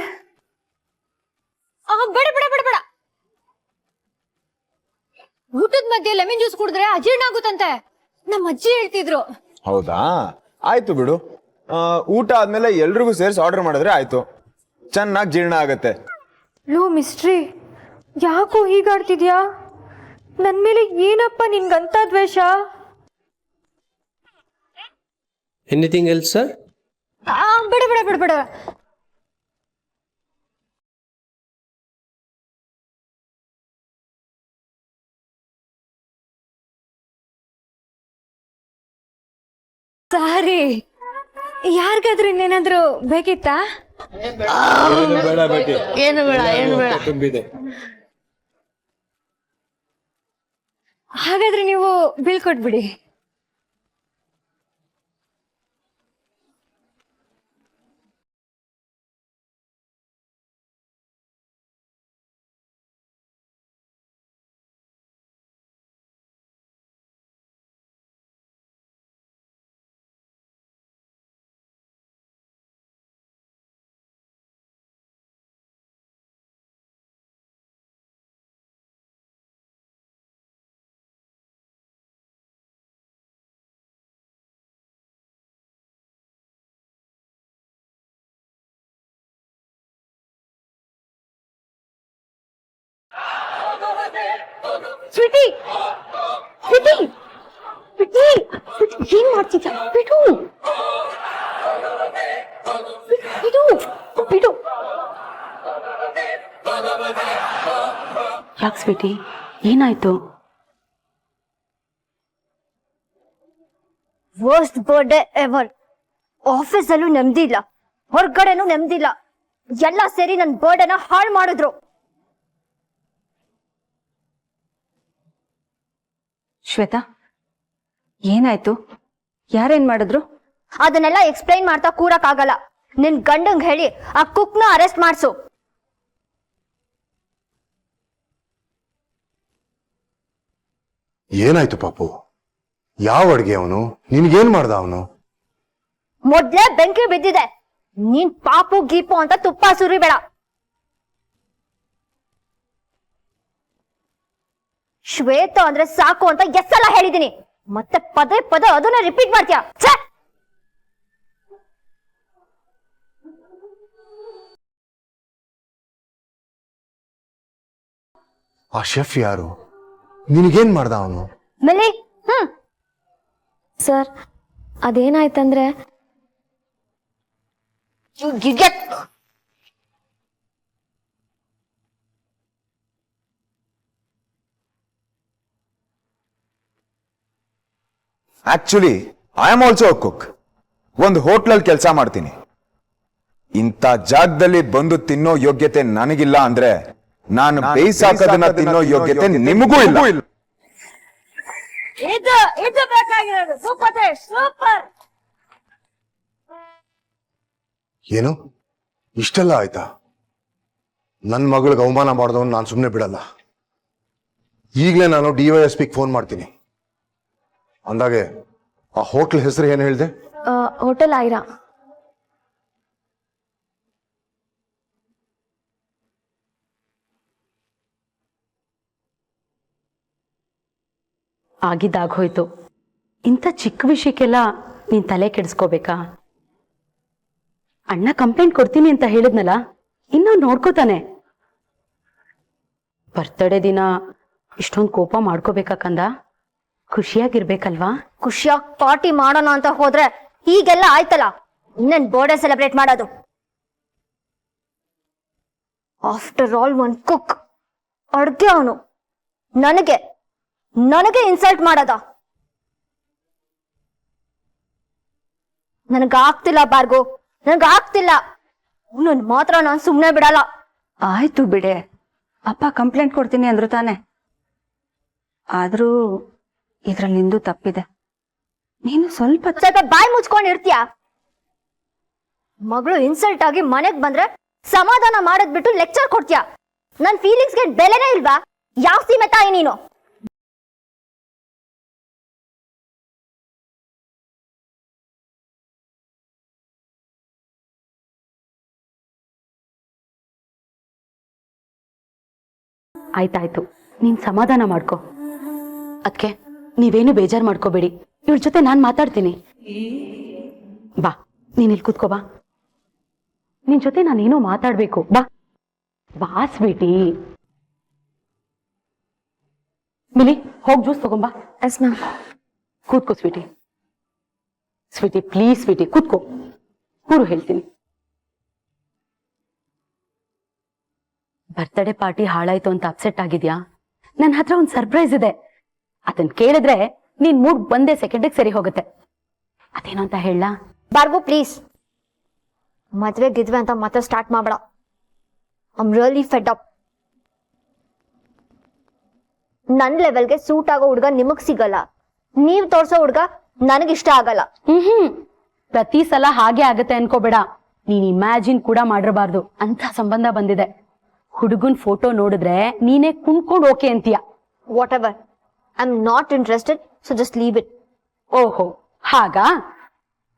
ಬೇಡ ಬೇಡ ಬೇಡ ಬೇಡ. ಊಟದ ಮಧ್ಯೆ ಲೆಮನ್ ಜ್ಯೂಸ್ ಕುಡಿದ್ರೆ ಅಜೀರ್ಣ ಆಗುತ್ತಂತೆ, ನಮ್ಮ ಅಜ್ಜಿ ಹೇಳ್ತಿದ್ರು. ಹೌದಾ, ಆಯ್ತು ಬಿಡು. ಊಟ ಆದ್ಮೇಲೆ ಎಲ್ರಿಗೂ ಸೇರಿಸಿ ಆರ್ಡರ್ ಮಾಡಿದ್ರೆ ಆಯ್ತು, ಚೆನ್ನಾಗಿ ಜೀರ್ಣ ಆಗತ್ತೆ. ಲೋ ಮಿಸ್ಟ್ರಿ, ಯಾಕೋ ಹೀಗಾಡ್ತಿದ್ಯಾ? ನನ್ ಮೇಲೆ ಏನಪ್ಪ ನಿನ್ಗಂತ ದ್ವೇಷ? Anything else sir? ಬೇಡ ಬೇಡ ಬೇಡ ಬೇಡ. ಸಾರಿ, ಯಾರಿಗಾದ್ರೂ ಇನ್ನೇನಾದ್ರೂ ಬೇಕಿತ್ತಾ? ಏನು ಬೇಡ, ಏನು ಬೇಡ. ಹಾಗಾದ್ರೆ ನೀವು ಬಿಲ್ ಕೊಟ್ಬಿಡಿ. ಸ್ವೀಟಿ, ಸ್ವೀಟಿ, ಸ್ವೀಟಿ, ಏನ್ ಮಾಡ್ತಿದ್ದ? ಬಿಡು ಬಿಡು ಬಿಡು. ಯಾಕೆ ಸ್ವೀಟಿ, ಏನಾಯ್ತು? Worst birthday ever. ಆಫೀಸಲ್ಲೂ ನೆಮ್ಮದಿ ಇಲ್ಲ, ಹೊರಗಡೆನೂ ನೆಮ್ಮದಿ ಇಲ್ಲ. ಎಲ್ಲ ಸೇರಿ ನನ್ ಬರ್ಡೇನ ಹಾಳು ಮಾಡಿದ್ರು. ಶ್ವೇತಾ, ಏನಾಯ್ತು? ಯಾರೇನ್ ಮಾಡಿದ್ರು? ಅದನ್ನೆಲ್ಲ ಎಕ್ಸ್ಪ್ಲೈನ್ ಮಾಡ್ತಾ ಕೂರಕ್ ಆಗಲ್ಲ. ನಿನ್ ಗಂಡಂಗ್ ಹೇಳಿ ಆ ಕುಕ್ನ ಅರೆಸ್ಟ್ ಮಾಡ್ಸು. ಏನಾಯ್ತು ಪಾಪು? ಯಾವ ಅಡ್ಗೆ ಅವನು? ನಿನ್ಗೇನ್ ಮಾಡ್ದ ಅವನು? ಮೊದ್ಲೇ ಬೆಂಕಿ ಬಿದ್ದಿದೆ, ನೀನ್ ಪಾಪು ಗೀಪು ಅಂತ ತುಪ್ಪ ಸುರಿಬೇಡ. ಶ್ವೇತಾ ಅಂದ್ರೆ ಸಾಕು ಅಂತ ಎಷ್ಟೆಲ್ಲ ಹೇಳಿದೀನಿ, ಮತ್ತೆ ಪದೇ ಪದೇ ಅದನ್ನ ರಿಪೀಟ್ ಮಾಡ್ತೀಯಾ? ಛೆ! ಆ ಶೆಫ್ ಯಾರು? ನಿನಗೇನ್ ಮಾಡ್ದ ಅವನು? ಮಿಲಿ, ಸರ್, ಅದೇನಾಯ್ತಂದ್ರೆ actually I am also a cook. ಒಂದು ಹೋಟ್ಲಲ್ಲಿ ಕೆಲಸ ಮಾಡ್ತೀನಿ. ಇಂಥ ಜಾಗದಲ್ಲಿ ಬಂದು ತಿನ್ನೋ ಯೋಗ್ಯತೆ ನನಗಿಲ್ಲ ಅಂದ್ರೆ ನಾನು ಬೇಯಿಸಾಕದನ್ನ ತಿನ್ನೋ ಯೋಗ್ಯತೆ ನಿಮಗೂ ಇಲ್ಲ. ಇದು ಬೇಕಾಗಿರೋದು ಸೂಪರ್. ಏನು ಇಷ್ಟೆಲ್ಲ ಆಯ್ತಾ? ನನ್ನ ಮಗಳಿಗೆ ಅವಮಾನ ಮಾಡಿದವನು ನಾನು ಸುಮ್ಮನೆ ಬಿಡಲ್ಲ. ಈಗಲೇ ನಾನು DYSP ಫೋನ್ ಮಾಡ್ತೀನಿ. ಅಂದಾಗೆ ಆ ಹೋಟ್ಲ್ ಹೆಸರು ಏನು ಹೇಳಿದೆ? ಹೋಟೆಲ್ ಐರಾ. ಆಗಿದ್ದಾಗೋಯ್ತು. ಇಂಥ ಚಿಕ್ಕ ವಿಷಯಕ್ಕೆಲ್ಲ ನೀನ್ ತಲೆ ಕೆಡಿಸ್ಕೋಬೇಕಾ? ಅಣ್ಣ ಕಂಪ್ಲೇಂಟ್ ಕೊಡ್ತೀನಿ ಅಂತ ಹೇಳಿದ್ನಲ್ಲ, ಇನ್ನೂ ನೋಡ್ಕೋತಾನೆ. ಬರ್ತಡೇ ದಿನ ಇಷ್ಟೊಂದು ಕೋಪ ಮಾಡ್ಕೋಬೇಕಾ ಕಂದ? ಖುಷಿಯಾಗಿರ್ಬೇಕಲ್ವಾ? ಖುಷಿಯಾಗಿ ಪಾರ್ಟಿ ಮಾಡೋಣ ಅಂತ ಹೋದ್ರೆ ಹೀಗೆಲ್ಲ ಆಯ್ತಲ್ಲ. ಇನ್ನೇನ್ ಬರ್ಡೇ ಸೆಲೆಬ್ರೇಟ್ ಮಾಡೋದು? ಆಫ್ಟರ್ ಆಲ್ ಒನ್ ಕುಕ್, ಅಡ್ಗೆ ಅವನು ನನಗೆ ಇನ್ಸಲ್ಟ್ ಮಾಡದ? ನನಗಾಗ್ತಿಲ್ಲ ಭಾರ್ಗು, ನನಗಾಗ್ತಿಲ್ಲ. ಅವನನ್ನ ಮಾತ್ರ ನಾನು ಸುಮ್ಮನೆ ಬಿಡಲ್ಲ. ಆಯ್ತು ಬಿಡೆ, ಅಪ್ಪ ಕಂಪ್ಲೇಂಟ್ ಕೊಡ್ತೀನಿ ಅಂದ್ರು ತಾನೆ. ಆದ್ರೂ ಇದ್ರಲ್ಲಿ ನಿಂದು ತಪ್ಪಿದೆ. ನೀನು ಸ್ವಲ್ಪ ಬಾಯಿ ಮುಚ್ಕೊಂಡು ಇರ್ತೀಯ? ಮಗಳು ಇನ್ಸಲ್ಟ್ ಆಗಿ ಮನೆಗ್ ಬಂದ್ರೆ ಸಮಾಧಾನ ಮಾಡದ್ ಬಿಟ್ಟು ಲೆಕ್ಚರ್ ಕೊಡ್ತೀಯ. ನನ್ ಫೀಲಿಂಗ್ಸ್ಗೆ ಬೆಲೆನೇ ಇಲ್ವಾ? ಯಾವ ಸೀಮೆ ತಾಯಿ ನೀನು? ಆಯ್ತಾಯ್ತು, ನೀನ್ ಸಮಾಧಾನ ಮಾಡ್ಕೊ. ಅದಕ್ಕೆ ನೀವೇನು ಬೇಜಾರು ಮಾಡ್ಕೋಬೇಡಿ. ಇವಳ ಜೊತೆ ನಾನ್ ಮಾತಾಡ್ತೀನಿ. ಬಾ, ನೀನ್ ಇಲ್ಲಿ ಕೂತ್ಕೋ. ಬಾ, ನಿನ್ ಜೊತೆ ನಾನೇನೋ ಮಾತಾಡ್ಬೇಕು. ಬಾ ಬಾ ಸ್ವೀಟಿ. ಮಿಲಿ, ಹೋಗ್ ಜ್ಯೂಸ್ ತಗೊಂಬಾ. Yes ma'am. ಕೂತ್ಕೋ ಸ್ವೀಟಿ. ಸ್ವೀಟಿ ಪ್ಲೀಸ್ ಸ್ವೀಟಿ ಕೂತ್ಕೋ. ಕೂರು ಹೇಳ್ತೀನಿ. ಬರ್ತ್ಡೇ ಪಾರ್ಟಿ ಹಾಳಾಯ್ತು ಅಂತ ಅಪ್ಸೆಟ್ ಆಗಿದ್ಯಾ? ನನ್ನ ಹತ್ರ ಒಂದು ಸರ್ಪ್ರೈಸ್ ಇದೆ. ಅದನ್ನ ಕೇಳಿದ್ರೆ ನೀನ್ ಮೂಡ್ ಬಂದೇ ಸೆಕೆಂಡಿಗೆ ಸರಿ ಹೋಗುತ್ತೆ. ಅದೇನು ಅಂತ ಹೇಳ? ಭಾರ್ಗು ಪ್ಲೀಸ್, ಮದ್ವೆ ಗಿದ್ವೆ ಅಂತ ಮತ್ತೆ ಸ್ಟಾರ್ಟ್ ಮಾಡ್ಬೇಡ. I'm really Fed up. ನನ್ ಲೆವೆಲ್ಗೆ ಸೂಟ್ ಆಗೋ ಹುಡ್ಗ ನಿಮಗ್ ಸಿಗಲ್ಲ. ನೀವ್ ತೋರ್ಸೋ ಹುಡ್ಗ ನನಗಿಷ್ಟ ಆಗಲ್ಲ. ಪ್ರತಿ ಸಲ ಹಾಗೆ ಆಗತ್ತೆ ಅನ್ಕೋಬೇಡ. ನೀನ್ ಇಮ್ಯಾಜಿನ್ ಕೂಡ ಮಾಡಿರಬಾರ್ದು ಅಂತ ಸಂಬಂಧ ಬಂದಿದೆ. ಹುಡುಗನ್ ಫೋಟೋ ನೋಡಿದ್ರೆ ನೀನೇ ಕುಣ್ಕೊಂಡು ಓಕೆ ಅಂತೀಯ. What ever, I am not interested, so just leave it. ಓಹೋ ಹಾಗಾ?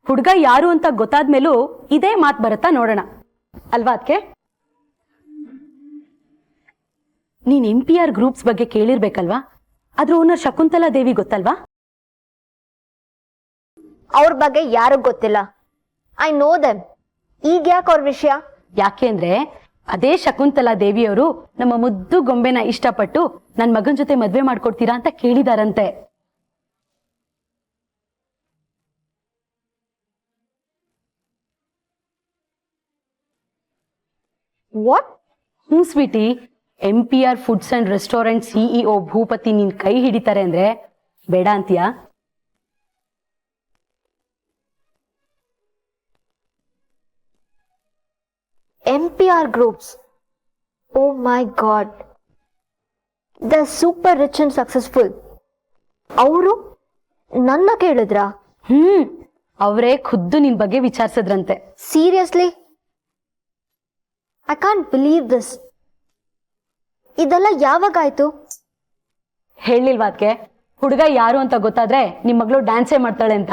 ಹುಡುಗ ಯಾರು ಅಂತ ಗೊತ್ತಾದ್ಮೇಲೂ ಇದೇ ಮಾತು ಬರುತ್ತಾ ನೋಡೋಣ ಅಲ್ವಾ? ಅದಕ್ಕೆ ನೀನ್ MPR ಗ್ರೂಪ್ಸ್ ಬಗ್ಗೆ ಕೇಳಿರ್ಬೇಕಲ್ವಾ? ಅದ್ರ ಓನರ್ ಶಕುಂತಲಾ ದೇವಿ ಗೊತ್ತಲ್ವಾ? ಅವ್ರ ಬಗ್ಗೆ ಯಾರಿಗ್ ಗೊತ್ತಿಲ್ಲ. I know them. ಈಗ ಯಾಕೆ ಅವ್ರ ವಿಷಯ? ಯಾಕೆ ಅಂದ್ರೆ ಅದೇ ಶಕುಂತಲಾ ದೇವಿಯವರು ನಮ್ಮ ಮುದ್ದು ಗೊಂಬೆನ ಇಷ್ಟಪಟ್ಟು ನನ್ ಮಗನ್ ಜೊತೆ ಮದ್ವೆ ಮಾಡ್ಕೊಡ್ತೀರಾ ಅಂತ ಕೇಳಿದಾರಂತೆ. What? Sweety, MPR foods and restaurant CEO Bhupathi ನಿನ್ ಕೈ ಹಿಡಿತಾರೆ ಅಂದ್ರೆ ಬೇಡ ಅಂತೀಯಾ? MPR groups. Oh my God. They're super rich and successful. ಅವರು ನನ್ನ ಕೇಳಿದ್ರ? ಅವರೇ ಖುದ್ದು ನಿನ್ ಬಗ್ಗೆ ವಿಚಾರಿಸಿದ್ರಂತೆ. Seriously? I can't believe this. ಇದೆಲ್ಲ ಯಾವಾಗಾಯ್ತು? ಹೇಳಿಲ್ವಾ ಅದ್ಕೆ? ಹುಡುಗ ಯಾರು ಅಂತ ಗೊತ್ತಾದ್ರೆ ನಿಮ್ ಮಗಳು ಡ್ಯಾನ್ಸೇ ಮಾಡ್ತಾಳೆ ಅಂತ.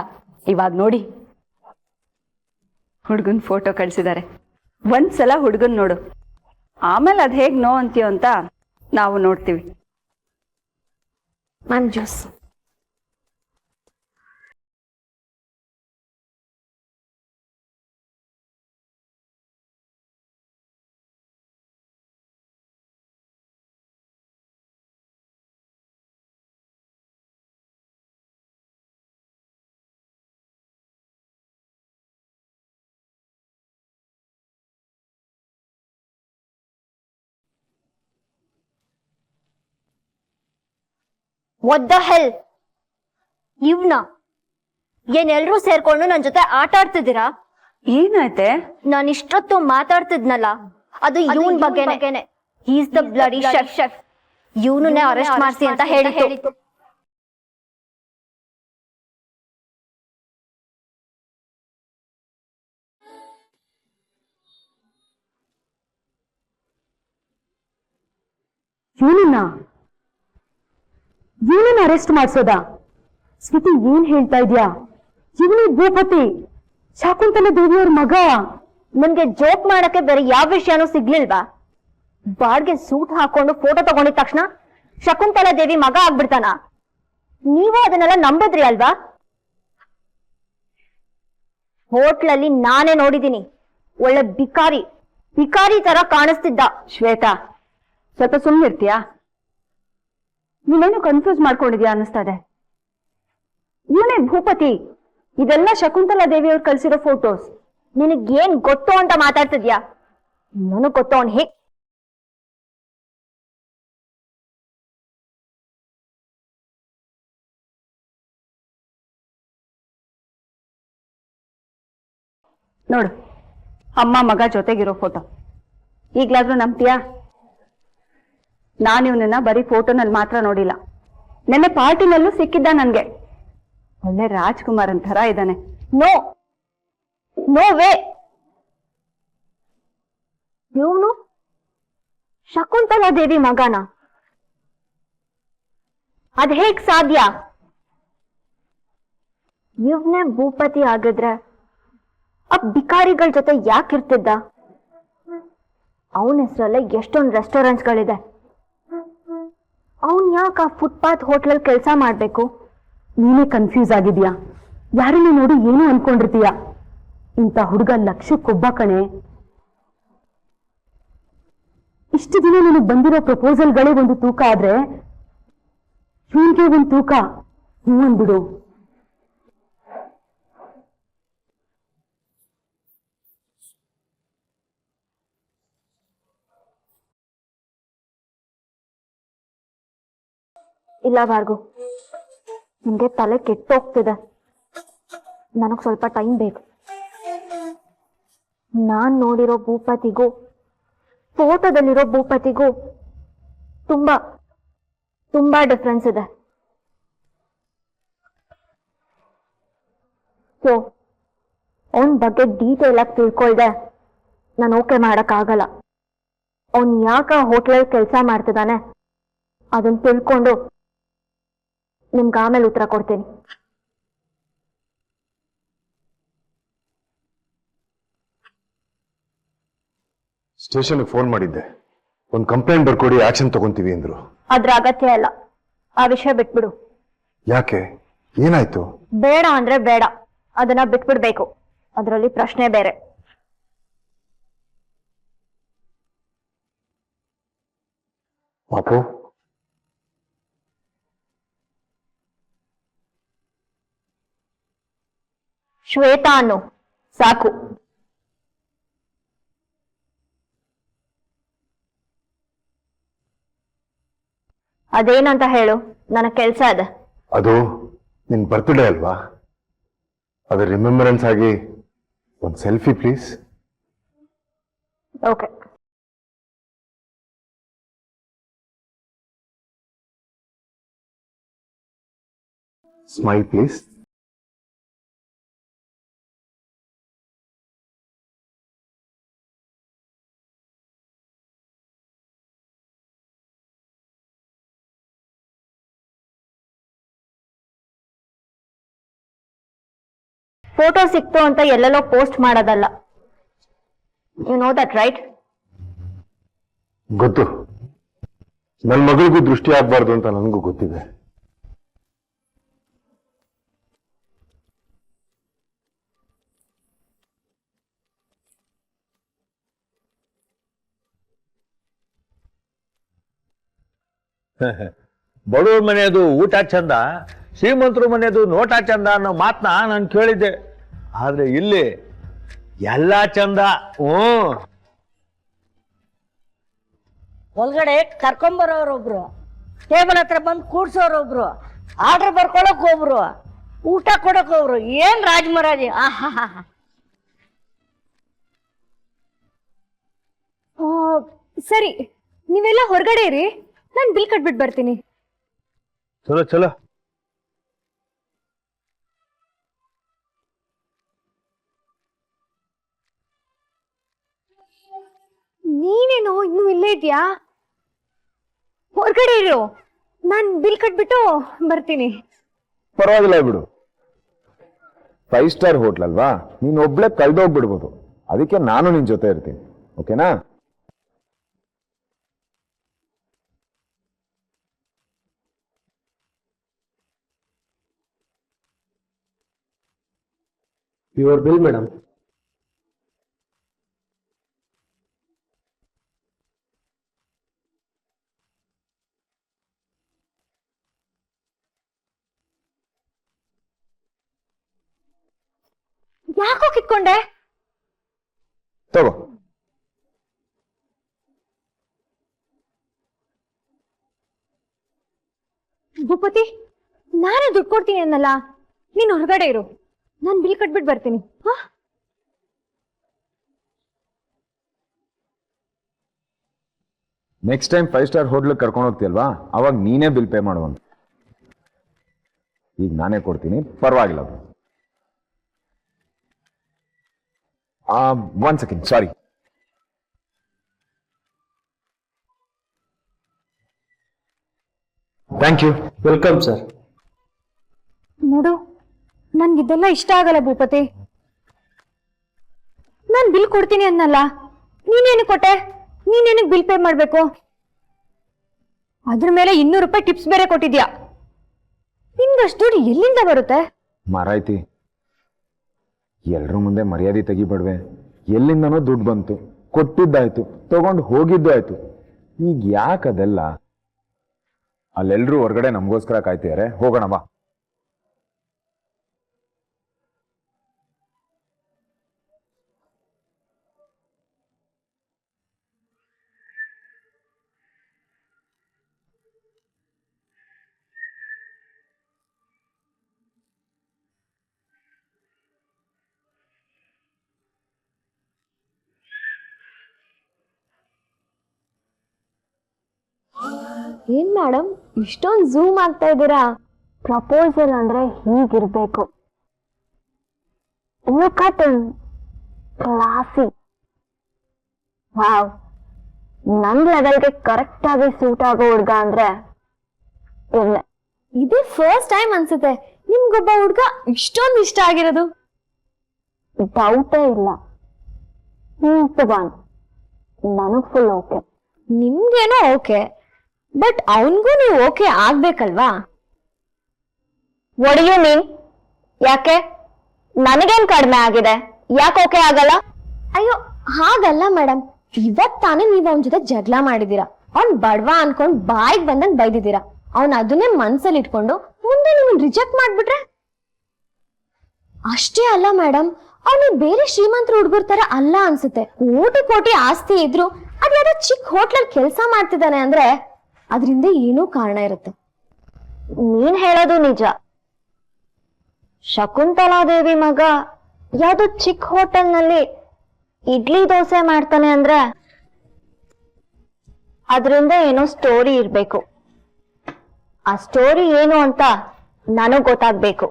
ಇವಾಗ ನೋಡಿ. ಹುಡುಗನ್ ಫೋಟೋ ಕಳ್ಸಿದ್ದಾರೆ. ಒಂದ್ಸಲ ಹುಡುಗನ್ ನೋಡು, ಆಮೇಲೆ ಅದ್ ಹೇಗ್ ನೋ ಅಂತೀಯೋ ಅಂತ ನಾವು ನೋಡ್ತೀವಿ. Ma'am juice. What the hell? ಇವ್ನ ಏನ್ ಎಲ್ರೂ ಸೇರ್ಕೊಂಡು ನನ್ ಜೊತೆ ಆಟ ಆಡ್ತಿದ್ದೀರಾ? ಏನಾಯ್ತೆ? ನಾನ್ ಇಷ್ಟೊತ್ತು ಮಾತಾಡ್ತಿದ್ನಲ್ಲ ಅದು ಇವನ್ ಬಗ್ಗೆನೆ. Is the bloody chef. ಇವನನ್ನೇ ಅರೆಸ್ಟ್ ಮಾಡ್ಸಿ ಅಂತ ಹೇಳಿತ್ತು. ಇವನನ್ನ ಅರೆಸ್ಟ್ ಮಾಡ್ಸೋದಾ? ಸ್ವೀಟಿ ಏನ್ ಹೇಳ್ತಾ ಇದ್ಯಾ? ಇವನು ಭೂಪತಿ, ಶಕುಂತಲಾ ದೇವಿಯವ್ರ ಮಗ. ನನ್ಗೆ ಜೋಕ್ ಮಾಡಕ್ಕೆ ಬೇರೆ ಯಾವ ವಿಷಯನೂ ಸಿಗ್ಲಿಲ್ವಾ? ಬಾಡ್ಗೆ ಸೂಟ್ ಹಾಕೊಂಡು ಫೋಟೋ ತಗೊಂಡಿದ ತಕ್ಷಣ ಶಕುಂತಲಾ ದೇವಿ ಮಗ ಆಗ್ಬಿಡ್ತಾನ? ನೀವು ಅದನ್ನೆಲ್ಲ ನಂಬಿದ್ರಿ ಅಲ್ವಾ? ಹೋಟ್ಲಲ್ಲಿ ನಾನೇ ನೋಡಿದೀನಿ. ಒಳ್ಳೆ ಬಿಕಾರಿ ತರ ಕಾಣಿಸ್ತಿದ್ದ. ಶ್ವೇತಾ, ಸ್ವಲ್ಪ ಸುಮ್ಮನಿರ್ತೀಯಾ? ನೀನೇನು ಕನ್ಫ್ಯೂಸ್ ಮಾಡ್ಕೊಂಡಿದ್ಯಾ ಅನ್ನಿಸ್ತಾ ಇದೆ. ಇವನೇ ಭೂಪತಿ. ಇದೆಲ್ಲ ಶಕುಂತಲಾ ದೇವಿಯವ್ರು ಕಳ್ಸಿರೋ ಫೋಟೋಸ್. ನಿನಗೇನ್ ಗೊತ್ತು ಅಂತ ಮಾತಾಡ್ತಿದ್ಯಾ? ನನಗ್ ಗೊತ್ತು ಅವ್ನ್ ಹೇಗ್. ನೋಡು, ಅಮ್ಮ ಮಗ ಜೊತೆಗಿರೋ ಫೋಟೋ. ಈಗ್ಲಾದ್ರೂ ನಂಬ್ತೀಯಾ? ನಾನು ಇವನನ್ನ ಬರೀ ಫೋಟೋನಲ್ಲಿ ಮಾತ್ರ ನೋಡಿಲ್ಲ, ನೆನ್ನೆ ಪಾರ್ಟಿನಲ್ಲೂ ಸಿಕ್ಕಿದ್ದ ನನ್ಗೆ. ಒಳ್ಳೆ ರಾಜ್ಕುಮಾರನ್ ಥರ ಇದ್ದಾನೆ. No way. ಇವನು ಶಕುಂತಲಾ ದೇವಿ ಮಗನ? ಅದ್ ಹೇಗ್ ಸಾಧ್ಯ? ಇವನೇ ಭೂಪತಿ ಆಗಿದ್ರೆ ಆ ಬಿಕಾರಿಗಳ ಜೊತೆ ಯಾಕಿರ್ತಿದ್ದ? ಅವನ ಹೆಸರಲ್ಲೇ ಎಷ್ಟೊಂದು ರೆಸ್ಟೋರೆಂಟ್ಸ್ಗಳಿದೆ. ಅವನ್ ಯಾಕೆ ಆ ಫುಟ್ಪಾತ್ ಹೋಟ್ಲಲ್ಲಿ ಕೆಲಸ ಮಾಡ್ಬೇಕು? ನೀನೇ ಕನ್ಫ್ಯೂಸ್ ಆಗಿದ್ಯಾ? ಯಾರನ್ನು ನೋಡಿ ಏನು ಅನ್ಕೊಂಡಿರ್ತೀಯ? ಇಂಥ ಹುಡುಗ ಲಕ್ಷಕ್ಕೊಬ್ಬ ಕಣೆ. ಇಷ್ಟು ದಿನ ನನಗೆ ಬಂದಿರೋ ಪ್ರಪೋಸಲ್ಗಳೇ ಒಂದು ತೂಕ ಆದ್ರೆ ಇವನ್ಗೆ ಒಂದು ತೂಕ. ಹ್ಞೂ ಅಂದ್ಬಿಡು. ಇಲ್ಲ ಭಾರ್ಗು, ನಿಮ್ಗೆ ತಲೆ ಕೆಟ್ಟೋಗ್ತಿದೆ. ನನಗ್ ಸ್ವಲ್ಪ ಟೈಮ್ ಬೇಕು. ನಾನ್ ನೋಡಿರೋ ಭೂಪತಿಗೂ ಫೋಟೋದಲ್ಲಿರೋ ಭೂಪತಿಗೂ ತುಂಬಾ ಡಿಫ್ರೆನ್ಸ್ ಇದೆ. ಸೊ ಅವನ್ ಬಗ್ಗೆ ಡೀಟೇಲ್ ಆಗಿ ತಿಳ್ಕೊಳ್ದೆ ನಾನು ಓಕೆ ಮಾಡಕ್ ಆಗಲ್ಲ. ಅವನ್ ಯಾಕ ಹೋಟ್ಲಲ್ಲಿ ಕೆಲಸ ಮಾಡ್ತಿದ್ದಾನೆ ಅದನ್ನ ತಿಳ್ಕೊಂಡು ನಿಮ್ಗೆ ಆಮೇಲೆ ಉತ್ತರ ಕೊಡ್ತೀನಿ. ಸ್ಟೇಷನ್ಗೆ ಫೋನ್ ಮಾಡಿದ್ದೆ, ಒಂದು ಕಂಪ್ಲೇಂಟ್ ಬರ್ಕೊಡಿ, ಆಕ್ಷನ್ ತಗೊಂತೀವಿ ಅಂದ್ರು. ಅದ್ರ ಅಗತ್ಯ ಇಲ್ಲ. ಆ ವಿಷಯ ಬಿಟ್ಬಿಡು. ಯಾಕೆ? ಏನಾಯ್ತು? ಬೇಡ ಅಂದ್ರೆ ಬೇಡ, ಅದನ್ನ ಬಿಟ್ಬಿಡ್ಬೇಕು. ಅದರಲ್ಲಿ ಪ್ರಶ್ನೆ ಬೇರೆ. ಪಾಪು, ಶ್ವೇತಾ ಅನ್ನು ಸಾಕು. ಅದೇನಂತ ಹೇಳು, ನನಗ್ ಕೆಲ್ಸ ಇದೆ. ಅದು ನಿನ್ ಬರ್ತ್ಡೇ ಅಲ್ವಾ? ಅದ್ರ ರಿಮೆಂಬರೆನ್ಸ್ ಆಗಿ ಒಂದು selfie please. Okay. Smile please. Photo ಸಿಕ್ತು ಅಂತ ಎಲ್ಲೆಲ್ಲೋ ಪೋಸ್ಟ್ ಮಾಡೋದಲ್ಲ. You know that right? ಗೊತ್ತು. ನನ್ನ ಮಗಳಿಗೂ ದೃಷ್ಟಿ ಆಗ್ಬಾರ್ದು ಅಂತ ನನಗೂ ಗೊತ್ತಿದೆ. ಬಡವ್ರ ಮನೆಯದು ಊಟ ಚಂದ, ಶ್ರೀಮಂತರು ಮನೆಯದು ನೋಟ ಚಂದ ಅನ್ನೋ ಮಾತನ್ನ ನಾನು ಕೇಳಿದ್ದೆ. ಆದ್ರೆ ಇಲ್ಲಿ ಎಲ್ಲ ಚಂದ. ಒಳಗಡೆ ಕರ್ಕೊಂಬರೋರೊಬ್ರು, ಟೇಬಲ್ ಹತ್ರ ಬಂದು ಕೂಡ್ಸೋರೊಬ್ರು, ಆರ್ಡರ್ ಬರ್ಕೊಳಕ್ ಒಬ್ರು, ಊಟ ಕೊಡಕ್ ಅವ್ರು ಏನ್ ರಾಜ್ ಮಹಾರಾಜಿ ಸರಿ ನೀವೆಲ್ಲ ಹೊರಗಡೆ ಇರಿ, ನಾನು ಬಿಲ್ ಕಟ್ಬಿಟ್ಟು ಬರ್ತೀನಿ. ಚಲೋ ಚಲೋ. ನೀನೇನೋ ಇನ್ನೂ ಇಲ್ಲೇ ಇದೆಯಾ? ಹೊರಗಡೆ ಇರು, ನಾನು ಬಿಲ್ ಕಟ್ಬಿಟ್ಟು ಬರ್ತೀನಿ. ಪರವಾಗಿಲ್ಲ ಬಿಡು, 5 ಸ್ಟಾರ್ ಹೋಟ್ಲ್ ಅಲ್ವಾ, ನೀನ್ ಒಬ್ಳೆ ಕಳ್ದೋಗ್ಬಿಡ್ಬೋದು. ಅದಕ್ಕೆ ನಾನು ನಿನ್ ಜೊತೆ ಇರ್ತೀನಿ, ಓಕೆನಾ? Your bill madam. ಯಾಕೋ ಕಿತ್ಕೊಂಡೆ? ತಗೋ. ಭೂಪತಿ, ನಾನೇ ದುಡ್ಡು ಕೊಡ್ತೀನಿ ಅನ್ನಲ್ಲ, ನೀನ್ ಹೊರಗಡೆ ಇರು, ನಾನು ಬಿಲ್ ಕಟ್ಬಿಟ್ಟು ಬರ್ತೀನಿ. ನೆಕ್ಸ್ಟ್ ಟೈಮ್ 5 ಸ್ಟಾರ್ ಹೋಟ್ಲ್ ಕರ್ಕೊಂಡು ಹೋಗ್ತೀಯಲ್ವಾ, ಅವಾಗ ನೀನೇ ಬಿಲ್ ಪೇ ಮಾಡುವಂತ. ಈಗ ನಾನೇ ಕೊಡ್ತೀನಿ, ಪರವಾಗಿಲ್ಲ. 1 second, sorry. Thank you. Welcome sir. ನೋಡು, ನನ್ಗಿದೆಲ್ಲ ಇಷ್ಟ ಆಗಲ್ಲ ಭೂಪತಿ. ನಾನು ಬಿಲ್ ಕೊಡ್ತೀನಿ ಅನ್ನಲ್ಲ, ನೀನೇನು ಕೊಟ್ಟೆ? ನೀನೇನಕ್ಕೆ ಬಿಲ್ ಪೇ ಮಾಡ್ಬೇಕು? ಅದ್ರ ಮೇಲೆ 200 ರೂಪಾಯಿ ಟಿಪ್ಸ್ ಬೇರೆ ಕೊಟ್ಟಿದ್ಯಾ. ನಿನ್ಗಷ್ಟು ದುಡ್ಡು ಎಲ್ಲಿಂದ ಬರುತ್ತೆ? ಮಾರಾಯ್ತಿ, ಎಲ್ರ ಮುಂದೆ ಮರ್ಯಾದೆ ತೆಗಿಬೇಡ್ವೆ. ಎಲ್ಲಿಂದನೋ ದುಡ್ಡು ಬಂತು, ಕೊಟ್ಟಿದ್ದಾಯ್ತು, ತಗೊಂಡು ಹೋಗಿದ್ದು ಆಯ್ತು. ಈಗ ಯಾಕದೆಲ್ಲ? ಅಲ್ಲೆಲ್ರೂ ಹೊರಗಡೆ ನಮಗೋಸ್ಕರ ಕಾಯ್ತಿದ್ದಾರೆ, ಹೋಗೋಣ ಬಾ. ಏನ್ ಮೇಡಮ್ ಇಷ್ಟೊಂದು ಝೂಮ್ ಆಗ್ತಾ ಇದ್ದೀರಾ? ಪ್ರಪೋಸಲ್ ಅಂದ್ರೆ ಹೀಗಿರ್ಬೇಕು. Look at him, classy. Wow, ನನ್ ಲೆವೆಲ್ಗೆ ಕರೆಕ್ಟ್ ಆಗಿ ಸೂಟ್ ಆಗೋ ಹುಡ್ಗ ಅಂದ್ರೆ ಇವ್ನೆ. ಇದೇ ಫಸ್ಟ್ ಟೈಮ್ ಅನ್ಸುತ್ತೆ ನಿಮ್ಗೊಬ್ಬ ಹುಡ್ಗ ಇಷ್ಟೊಂದು ಇಷ್ಟ ಆಗಿರೋದು. ಡೌಟೇ ಇಲ್ಲ. ನನಗ್ ಫುಲ್ ಓಕೆ. ನಿಮ್ಗೇನೋ ಓಕೆ, ಬಟ್ ಅವನ್ಗೂ ನೀವು ಓಕೆ ಆಗ್ಬೇಕಲ್ವಾ? What do you mean? ಯಾಕೆ? ನನಗೇನ್ ಕಡಿಮೆ ಆಗಿದೆ, ಯಾಕೆ ಓಕೆ ಆಗಲ್ಲ? ಅಯ್ಯೋ ಹಾಗಲ್ಲ ಮೇಡಮ್, ಇವತ್ತಾನೆ ನೀವು ಅವನ ಜೊತೆ ಜಗಳ ಮಾಡಿದೀರಾ. ಅವ್ನ್ ಬಡವ ಅನ್ಕೊಂಡ್ ಬಾಯಿಗೆ ಬಂದಂಗ್ ಬೈದಿದ್ದೀರಾ. ಅವ್ನ್ ಅದನ್ನೇ ಮನ್ಸಲ್ಲಿ ಇಟ್ಕೊಂಡು ಮುಂದೆ ನೀವು ರಿಜೆಕ್ಟ್ ಮಾಡ್ಬಿಟ್ರೆ? ಅಷ್ಟೇ ಅಲ್ಲ ಮೇಡಮ್, ಅವನು ಬೇರೆ ಶ್ರೀಮಂತರ ಹುಡುಗರ ತರ ಅಲ್ಲ ಅನ್ಸುತ್ತೆ. ಕೋಟಿ ಕೋಟಿ ಆಸ್ತಿ ಇದ್ರು ಅದ್ಯಾವುದೋ ಚಿಕ್ಕ ಹೋಟ್ಲಲ್ಲಿ ಕೆಲಸ ಮಾಡ್ತಿದ್ದಾನೆ ಅಂದ್ರೆ ಅದರಿಂದ ಏನೋ ಕಾರಣ ಇರುತ್ತೆ. ನೀನ್ ಹೇಳೋದು ನಿಜ. ಶಕುಂತಲಾದೇವಿ ಮಗ ಯಾವ್ದೋ ಚಿಕ್ಕ ಹೋಟೆಲ್ನಲ್ಲಿ ಇಡ್ಲಿ ದೋಸೆ ಮಾಡ್ತಾನೆ ಅಂದ್ರೆ ಅದರಿಂದ ಏನೋ ಸ್ಟೋರಿ ಇರ್ಬೇಕು. ಆ ಸ್ಟೋರಿ ಏನು ಅಂತ ನನಗ್ ಗೊತ್ತಾಗ್ಬೇಕು.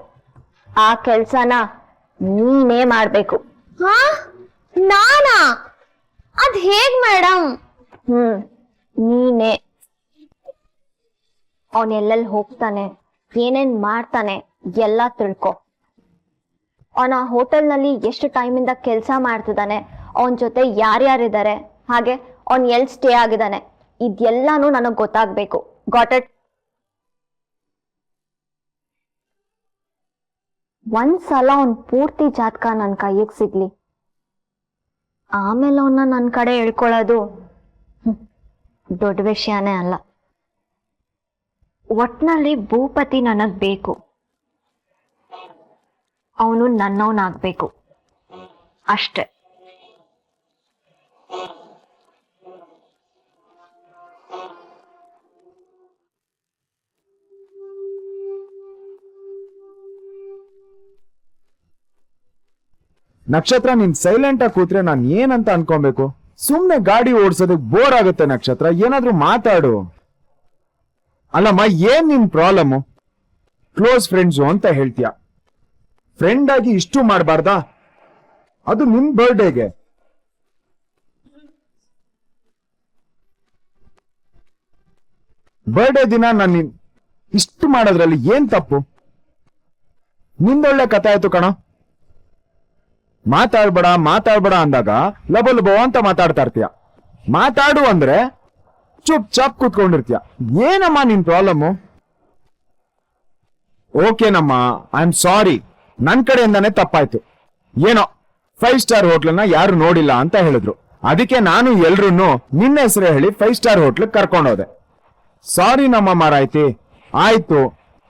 ಆ ಕೆಲ್ಸನ ನೀನೇ ಮಾಡ್ಬೇಕು. ಹಾ, ನಾನಾ? ಅದ್ ಹೇಗ್ ಮೇಡಮ್? ನೀನೇ. ಅವನ್ ಎಲ್ಲೆಲ್ಲಿ ಹೋಗ್ತಾನೆ, ಏನೇನ್ ಮಾಡ್ತಾನೆ ಎಲ್ಲ ತಿಳ್ಕೊ. ಅವನ ಹೋಟೆಲ್ನಲ್ಲಿ ಎಷ್ಟು ಟೈಮಿಂದ ಕೆಲಸ ಮಾಡ್ತಿದ್ದಾನೆ, ಅವನ ಜೊತೆ ಯಾರ್ಯಾರಿದ್ದಾರೆ, ಹಾಗೆ ಅವನ್ ಎಲ್ಲಿ ಸ್ಟೇ ಆಗಿದ್ದಾನೆ, ಇದೆಲ್ಲಾನು ನನಗ್ ಗೊತ್ತಾಗ್ಬೇಕು. Got it? ಒಂದ್ಸಲ ಅವನ್ ಪೂರ್ತಿ ಜಾತಕ ನನ್ ಕೈಗೆ ಸಿಗ್ಲಿ, ಆಮೇಲೆ ಅವನ್ನ ನನ್ ಕಡೆ ಇಳ್ಕೊಳ್ಳೋದು ದೊಡ್ಡ ವಿಷಯನೇ ಅಲ್ಲ. ಒಟ್ನಲ್ಲಿ ಭೂಪತಿ ನನಗ್ ಬೇಕು. ಅವನು ನನ್ನವನಾಗ್ಬೇಕು ಅಷ್ಟೆ. ನಕ್ಷತ್ರ ನೀನ್ ಸೈಲೆಂಟ್ ಆಗಿ ಕೂತ್ರೆ ನಾನ್ ಏನಂತ ಅನ್ಕೊಬೇಕು? ಸುಮ್ನೆ ಗಾಡಿ ಓಡಿಸೋದಕ್ ಬೋರ್ ಆಗುತ್ತೆ ನಕ್ಷತ್ರ, ಏನಾದ್ರೂ ಮಾತಾಡು. ಅಲ್ಲಮ್ಮ, ಏನ್ ನಿನ್ ಪ್ರಾಬ್ಲಮ್? ಕ್ಲೋಸ್ ಫ್ರೆಂಡ್ಸು ಅಂತ ಹೇಳ್ತೀಯ, ಫ್ರೆಂಡ್ ಆಗಿ ಇಷ್ಟು ಮಾಡಬಾರ್ದಾ? ಅದು ನಿನ್ ಬರ್ಡೇಗೆ. ಬರ್ಡೇ ದಿನ ನಾನು ಇಷ್ಟು ಮಾಡೋದ್ರಲ್ಲಿ ಏನ್ ತಪ್ಪು? ನಿಂದೊಳ್ಳೆ ಕಥೆ ಆಯ್ತು ಕಣ. ಮಾತಾಡ್ಬೇಡ ಅಂದಾಗ ಲಬೋ ಅಂತ ಮಾತಾಡ್ತಾ ಇರ್ತೀಯ. ಮಾತಾಡು ಅಂದ್ರೆ ಚುಪ್ ಚಾಪ್ ಕೂತ್ಕೊಂಡಿರ್ತೀಯ. ಏನಮ್ಮ ನಿನ್ ಪ್ರಾಬ್ಲಮ್ಮು? ಓಕೆನಮ್ಮ, ಐ ಆಮ್ ಸಾರಿ, ನನ್ ಕಡೆಯಿಂದಾನೇ ತಪ್ಪಾಯ್ತು. ಏನೋ 5 ಸ್ಟಾರ್ ಹೋಟ್ಲನ್ನ ಯಾರು ನೋಡಿಲ್ಲ ಅಂತ ಹೇಳಿದ್ರು, ಅದಕ್ಕೆ ನಾನು ಎಲ್ರನ್ನೂ ನಿನ್ನ ಹೆಸರು ಹೇಳಿ 5 ಸ್ಟಾರ್ ಹೋಟ್ಲ್ ಕರ್ಕೊಂಡೋದೆ. ಸಾರಿ ನಮ್ಮ ಮಾರಾಯ್ತಿ. ಆಯ್ತು,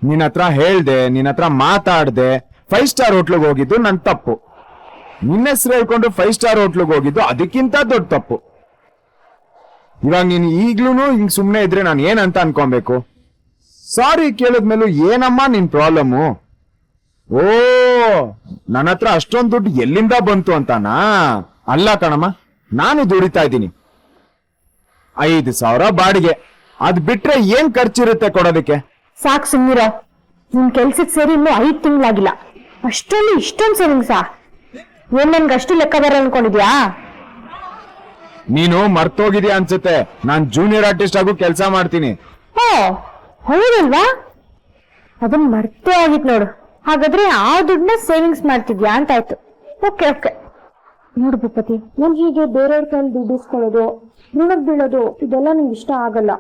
ನಿನ್ನ ಹತ್ರ ಹೇಳ್ದೆ, ನಿನ್ನ ಹತ್ರ ಮಾತಾಡ್ದೆ, 5 ಸ್ಟಾರ್ ಹೋಟ್ಲಿಗೆ ಹೋಗಿದ್ದು ನನ್ ತಪ್ಪು. ನಿನ್ನ ಹೆಸರು ಹೇಳ್ಕೊಂಡು 5 ಸ್ಟಾರ್ ಹೋಟ್ಲಿಗೆ ಹೋಗಿದ್ದು ಅದಕ್ಕಿಂತ ದೊಡ್ಡ ತಪ್ಪು. ಇವಾಗ ನೀನು ಈಗ್ಲೂ ಹಿಂಗ್ ಸುಮ್ನೆ ಇದ್ರೆ ನಾನು ಏನಂತ ಅನ್ಕೊಬೇಕು? ಸಾರಿ ಕೇಳಿದ್ಮೇಲೂ ಏನಮ್ಮ ನಿನ್ ಪ್ರಾಬ್ಲಮ್ಮು? ಓ, ನನ್ನ ಹತ್ರ ಅಷ್ಟೊಂದು ದುಡ್ಡು ಎಲ್ಲಿಂದ ಬಂತು ಅಂತಾನಾ? ಅಲ್ಲ ಕಣಮ್ಮ, ನಾನು ದುಡಿತಾ ಇದ್ದೀನಿ. 5,000 ಬಾಡಿಗೆ, ಅದ್ ಬಿಟ್ರೆ ಏನ್ ಖರ್ಚಿರುತ್ತೆ ಕೊಡೋದಕ್ಕೆ? ಸಾಕ್ ಸುಮ್ಮಿರ. ನಿನ್ ಕೆಲ್ಸಕ್ ಸೇರಿ ಇನ್ನೂ 5 ತಿಂಗಳಾಗಿಲ್ಲ, ಅಷ್ಟೊಂದು ಇಷ್ಟೊಂದು ಸೇವಿಂಗ್ಸಾ? ಏನ್ ನನ್ಗೆ ಅಷ್ಟು ಲೆಕ್ಕ ಬರ ಅನ್ಕೊಂಡಿದ್ಯಾ? ನೀನು ಮರ್ತೋಗಿದ್ಯಾ ಅನ್ಸುತ್ತೆ, ನಾನ್ ಜೂನಿಯರ್ ಆರ್ಟಿಸ್ಟ್ ಆಗು ಕೆಲಸ ಮಾಡ್ತೀನಿ. ಓ ಹೌದಲ್ವಾ? ಅದನ್ನ ಮರ್ತೇ ಆಗಿತ್ ನೋಡು. ಹಾಗಾದ್ರೆ ಆ ದುಡ್ಡನ್ನ ಸೇವಿಂಗ್ಸ್ ಮಾಡ್ತಿದ್ಯಾ ಅಂತಾಯ್ತು. Okay okay. ನೋಡು ಭೂಪತಿ, ನನ್ ಹೀಗೆ ಬೇರೆಯವ್ರ ಕೈಲಿ ದುಡ್ಡು ಇಸ್ಕೊಳ್ಳೋದು, ಋಣಕ್ ಬೀಳೋದು, ಇದೆಲ್ಲ ನಿಂಗೆ ಇಷ್ಟ ಆಗಲ್ಲ.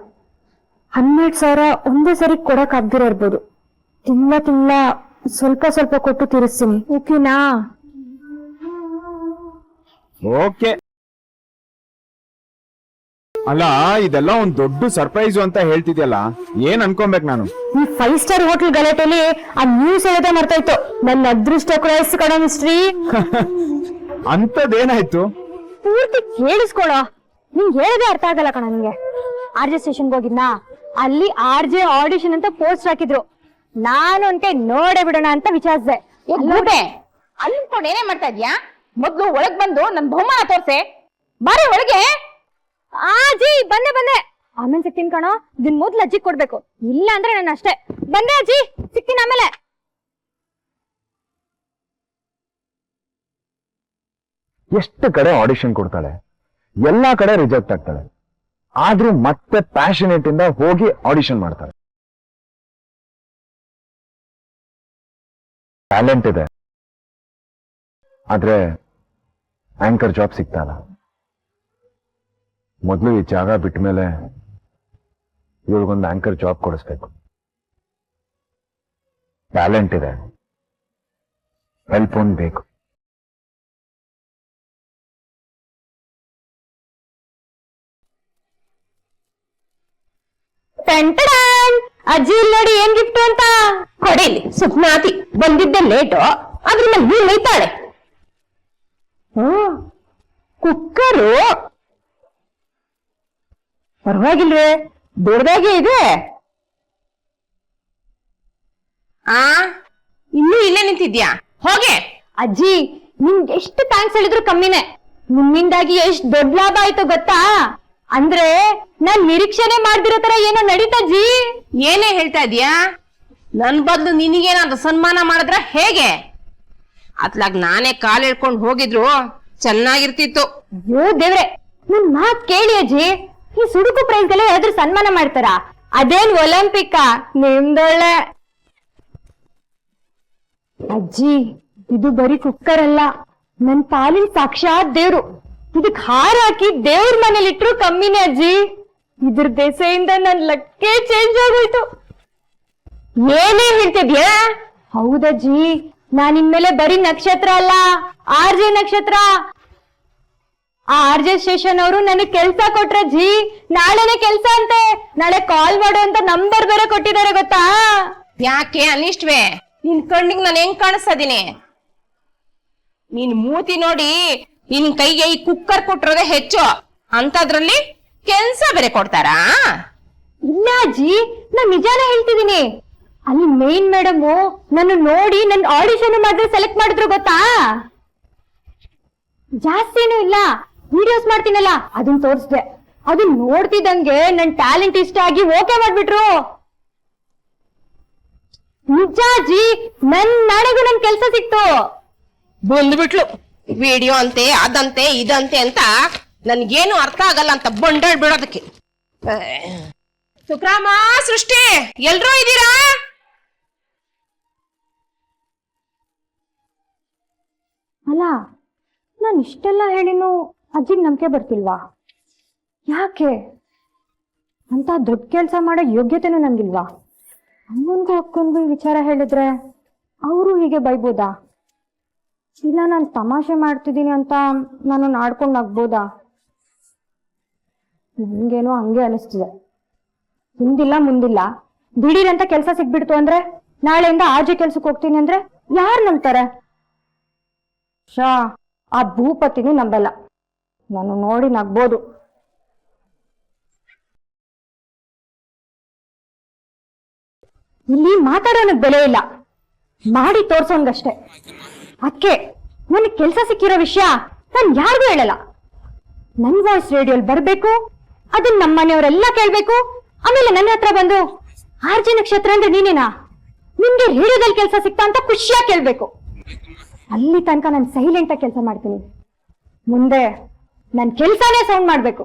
12,000 ಒಂದೇ ಸರಿ ಕೊಡಕ್ ಆಗ್ದಿರ ಇರ್ಬೋದು. ತಿಂಗಳ ಸ್ವಲ್ಪ ಸ್ವಲ್ಪ ಕೊಟ್ಟು ತೀರಿಸ್ತೀನಿ, ಓಕೆನಾ? ಓಕೆ. ಅಲ್ಲ, ಇದೆಲ್ಲ ಒಂದ್ ದೊಡ್ಡ ಸರ್ಪ್ರೈಸು ಅಂತ ಹೇಳ್ತಿದ್ಯಲ್ಲ, ಏನ್ ಅನ್ಕೊಬೇಕು ನಾನು? ಈ 5 ಸ್ಟಾರ್ ಹೋಟೆಲ್ ಗಲಾಟೆಲಿ ಆ ನ್ಯೂಸ್ ಹೇಳೋದೇ ಮರ್ತಾಯ್ತು. ನನ್ನ ಅದೃಷ್ಟ ಕ್ರೈಸ್ ಕಣ ಮಿಸ್ಟ್ರಿ. ಅಂತದೇನಾಯ್ತು? ಪೂರ್ತಿ ಕೇಳಿಸ್ಕೊಳೋ. ನಿಂಗೆ ಹೇಳದೆ ಅರ್ಥ ಆಗಲ್ಲ ಕಣ ನಿಂಗೆ. RJ ಸ್ಟೇಷನ್ಗೆ ಹೋಗಿದ್ನಾ, ಅಲ್ಲಿ RJ ಆಡಿಷನ್ ಅಂತ ಪೋಸ್ಟ್ ಹಾಕಿದ್ರು. ನಾನು ಅಂತೆ ನೋಡೇ ಬಿಡೋಣ ಅಂತ ವಿಚಾರಿಸಿದೆ. ಅನ್ಕೊಂಡು ಏನೇ ಮಾಡ್ತಾ ಇದ್ಯಾ? ಮೊದ್ಲು ಒಳಗ್ ಬಂದು ನನ್ ಬಹುಮಾನ ತೋರ್ಸೆ. ಬಾರಿ ಒಳಗೆ. ಅಜ್ಜಿ ಬಂದೆ. ಆಮೇಲೆ ಸಿಗ್ತೀನಿ ಕಣೋ. ಇದನ್ ಮೊದ್ಲು ಅಜ್ಜಿ ಕೊಡ್ಬೇಕು, ಇಲ್ಲ ಅಂದ್ರೆ ನಾನು ಅಷ್ಟೇ. ಬಂದೆ ಅಜ್ಜಿ, ಸಿಗ್ತೀನಿ ಆಮೇಲೆ. ಎಷ್ಟು ಕಡೆ ಆಡಿಷನ್ ಕೊಡ್ತಾಳೆ, ಎಲ್ಲಾ ಕಡೆ ರಿಜೆಕ್ಟ್ ಆಗ್ತಾಳೆ, ಆದ್ರೂ ಮತ್ತೆ ಪ್ಯಾಷನೇಟ್ ಇಂದ ಹೋಗಿ ಆಡಿಷನ್ ಮಾಡ್ತಾಳೆ. ಟ್ಯಾಲೆಂಟ್ ಇದೆ, ಆದ್ರೆ ಆಂಕರ್ ಜಾಬ್ ಸಿಗ್ತಾಯಿಲ್ಲ. ಮೊದಲು ಈ ಜಾಗ ಬಿಟ್ಟ ಮೇಲೆ ಇವ್ರಿಗೊಂದು ಆಂಕರ್ ಜಾಬ್ ಕೊಡಿಸ್ಬೇಕು. ಟ್ಯಾಲೆಂಟ್ ಇದೆ, ಹೆಲ್ಪ್ ಒಂದು ಬೇಕು. ಅಜ್ಜಿ ಇಲ್ಲಿ ನೋಡಿ ಏನ್ ಗಿಫ್ಟ್ ಅಂತ. ಕೊಡಿಲಿ ಸುಪ್ನಾತಿ, ಬಂದಿದ್ದೆ ಲೇಟು, ಅದ್ರ ಮೇಲೆ ನೀನ್ ನೈತಾಳೆ. ಕುಕ್ಕರು ಪರವಾಗಿಲ್ವೇ, ದೊಡ್ಡದಾಗೆ ಇದೆ. ಇನ್ನೂ ಇಲ್ಲೇ ನಿಂತಿದ್ಯಾ? ಹೋಗೆ. ಅಜ್ಜಿ, ನಿಮ್ಗೆ ಎಷ್ಟು ಥ್ಯಾಂಕ್ಸ್ ಹೇಳಿದ್ರು ಕಮ್ಮಿನೇ. ನಿಮ್ಮಿಂದಾಗಿ ಎಷ್ಟ್ ದೊಡ್ಡ ಲಾಭ ಆಯ್ತು ಗೊತ್ತಾ? ಅಂದ್ರೆ ನಾನ್ ನಿರೀಕ್ಷೆನೆ ಮಾಡ್ದಿರೋ ತರ ಏನೋ ನಡೀತಜ್ಜಿ. ಏನೇ ಹೇಳ್ತಾ ಇದೀಯಾ? ನನ್ ಬದ್ಲು ನಿನಗೇನಾದ್ರು ಸನ್ಮಾನ ಮಾಡಿದ್ರ ಹೇಗೆ? ಅತ್ಲಾಗ್ ನಾನೇ ಕಾಲ್ ಹೇಳ್ಕೊಂಡ್ ಹೋಗಿದ್ರು ಚೆನ್ನಾಗಿರ್ತಿತ್ತು. ಅಯ್ಯೋ ದೇವ್ರೆ, ನನ್ ಮಾತ್ ಕೇಳಿ ಅಜ್ಜಿ. ಈ ಸುಡುಕು ಪ್ರೈಸ್ಗೆಲ್ಲ ಯಾರಾದ್ರೂ ಸನ್ಮಾನ ಮಾಡ್ತಾರ? ಅದೇನ್ ಒಲಿಂಪಿಕ್? ನಿಮ್ದೊಳ್ಳೆ. ಅಜ್ಜಿ, ಇದು ಬರೀ ಕುಕ್ಕರ್ ಅಲ್ಲ, ನನ್ ಪಾಲಿನ ಸಾಕ್ಷಾತ್ ದೇವ್ರು. ಇದಕ್ ಹಾರ ಹಾಕಿ ದೇವ್ರ ಮನೇಲಿ ಇಟ್ರು ಕಮ್ಮಿನೇ ಅಜ್ಜಿ. ಇದ್ರ ದೆಸೆಯಿಂದ ನನ್ ಲಕ್ಕೇ ಚೇಂಜ್ ಆಗೋಯ್ತು. ಏನೇ ಹೇಳ್ತಿದ್ಯಾ? ಹೌದಜ್ಜಿ, ನಾನ್ ಇನ್ಮೇಲೆ ಬರೀ ನಕ್ಷತ್ರ ಅಲ್ಲ, RJ ನಕ್ಷತ್ರ. ಆ RJ ಸ್ಟೇಷನ್ ಅವರು ನನಗ್ ಕೆಲ್ಸ ಕೊಟ್ರಜ್ಜಿ. ನಾಳೆನೆ ಕೆಲ್ಸ ಅಂತೆ. ನಾಳೆ ಕಾಲ್ ಮಾಡು ಅಂತ ನಂಬರ್ ಬೇರೆ ಕೊಟ್ಟಿದ್ದಾರೆ ಗೊತ್ತಾ? ಯಾಕೆ ಅನಿಷ್ಟ್ವೇ? ನಿನ್ ಕಣ್ಣಿಗೆ ನಾನು ಹೆಂಗ್ ಕಾಣಿಸ್ತಾ ಇದೀನಿ? ನೀನ್ ಮೂತಿ ನೋಡಿ ನಿನ್ ಕೈಗೆ ಈ ಕುಕ್ಕರ್ ಕೊಟ್ಟಿರೋದೇ ಹೆಚ್ಚು, ಅಂತದ್ರಲ್ಲಿ ಕೆಲ್ಸ ಬೇರೆ ಕೊಡ್ತಾರಾ? ಇಲ್ಲ ಅಜ್ಜಿ, ನಾನ್ ನಿಜಾನೇ ಹೇಳ್ತಿದೀನಿ. ಅಲ್ಲಿ ಮೇನ್ ಮೇಡಮ್ ನನ್ನ ನೋಡಿ ನನ್ ಆಡಿಷನ್ ಮಾಡಿದ್ರೆ ಸೆಲೆಕ್ಟ್ ಮಾಡಿದ್ರು ಗೊತ್ತಾ? ಜಾಸ್ತಿನೂ ಇಲ್ಲ, ವಿಡಿಯೋಸ್ ಮಾಡ್ತೀನಲ್ಲ ಅದನ್ನ ತೋರಿಸ್ದೆ. ಅದನ್ನ ನೋಡ್ತಿದ್ದಂಗೆ ನನ್ ಟ್ಯಾಲೆಂಟ್ ಇಷ್ಟ ಆಗಿ ಓಕೆ ಮಾಡ್ಬಿಟ್ರು. ನಿಜಾಜಿ, ನನ್ ನಾಳೆಗೂ ನನ್ ಕೆಲ್ಸ ಸಿಕ್ತು. ಬಂದ್ಬಿಟ್ಲು ವಿಡಿಯೋ ಅಂತೆ ಅದಂತೆ ಇದಂತೆ ಅಂತ ನನ್ಗೇನು ಅರ್ಥ ಆಗಲ್ಲ ಅಂತ ಬಂಡಾಳ್ ಬಿಡೋದಕ್ಕೆ. ಸುಕ್ರಾಮ, ಸೃಷ್ಟಿ, ಎಲ್ರೂ ಇದ್ದೀರಾ? ಅಲ್ಲ, ನಾನು ಇಷ್ಟೆಲ್ಲ ಹೇಳಿನೂ ಅಜ್ಜಿಗ್ ನಂಬಿಕೆ ಬರ್ತಿಲ್ವಾ? ಯಾಕೆ? ಅಂತ ದೊಡ್ಡ ಕೆಲಸ ಮಾಡೋ ಯೋಗ್ಯತೆನೂ ನನ್ಗಿಲ್ವಾ? ಅಮ್ಮನ್ಗೂ ಅಕ್ಕನ್ಗೂ ಈ ವಿಚಾರ ಹೇಳಿದ್ರೆ ಅವರು ಹೀಗೆ ಬೈಬೋದಾ? ಇಲ್ಲ ನಾನು ತಮಾಷೆ ಮಾಡ್ತಿದ್ದೀನಿ ಅಂತ ನಾನು ಆಡ್ಕೊಂಡು ನಗ್ಬೋದಾ? ನನ್ಗೇನೋ ಹಂಗೆ ಅನಿಸ್ತಿದೆ. ಹಿಂದಿಲ್ಲ ಮುಂದಿಲ್ಲ, ದಿಢೀರಂತ ಕೆಲಸ ಸಿಗ್ಬಿಡ್ತು ಅಂದ್ರೆ, ನಾಳೆಯಿಂದ ಆಜೆ ಕೆಲ್ಸಕ್ಕೆ ಹೋಗ್ತೀನಿ ಅಂದ್ರೆ ಯಾರು ನಂಬ್ತಾರೆ? ಆ ಭೂಪತಿನೂ ನಂಬಲ್ಲ. ನಾನು ನೋಡಿ ನಗ್ಬೋದು. ಇಲ್ಲಿ ಮಾತಾಡೋನಕ್ ಬೆಲೆ ಇಲ್ಲ, ಮಾಡಿ ತೋರ್ಸೋನ್ಗಷ್ಟೇ. ಅದಕ್ಕೆ ನನಗೆ ಕೆಲ್ಸ ಸಿಕ್ಕಿರೋ ವಿಷಯ ನಾನು ಯಾರಿಗೂ ಹೇಳಲ್ಲ. ನನ್ ವಾಯ್ಸ್ ರೇಡಿಯೋಲ್ ಬರ್ಬೇಕು, ಅದನ್ನ ನಮ್ಮ ಮನೆಯವರೆಲ್ಲ ಕೇಳ್ಬೇಕು. ಆಮೇಲೆ ನನ್ನ ಹತ್ರ ಬಂದು ಆರ್ಜಿ ನಕ್ಷತ್ರ ಅಂದ್ರೆ ನೀನೇನಾ, ನಿಮ್ಗೆ ರೇಡಿಯೋದಲ್ಲಿ ಕೆಲಸ ಸಿಕ್ತಾ ಅಂತ ಖುಷಿಯಾಗಿ ಕೇಳ್ಬೇಕು. ಅಲ್ಲಿ ತನಕ ನಾನು ಸೈಲೆಂಟ್ ಆಗಿ ಕೆಲಸ ಮಾಡ್ತೀನಿ. ಮುಂದೆ ನನ್ ಕೆಲ್ಸನೇ ಸೌಂಡ್ ಮಾಡ್ಬೇಕು.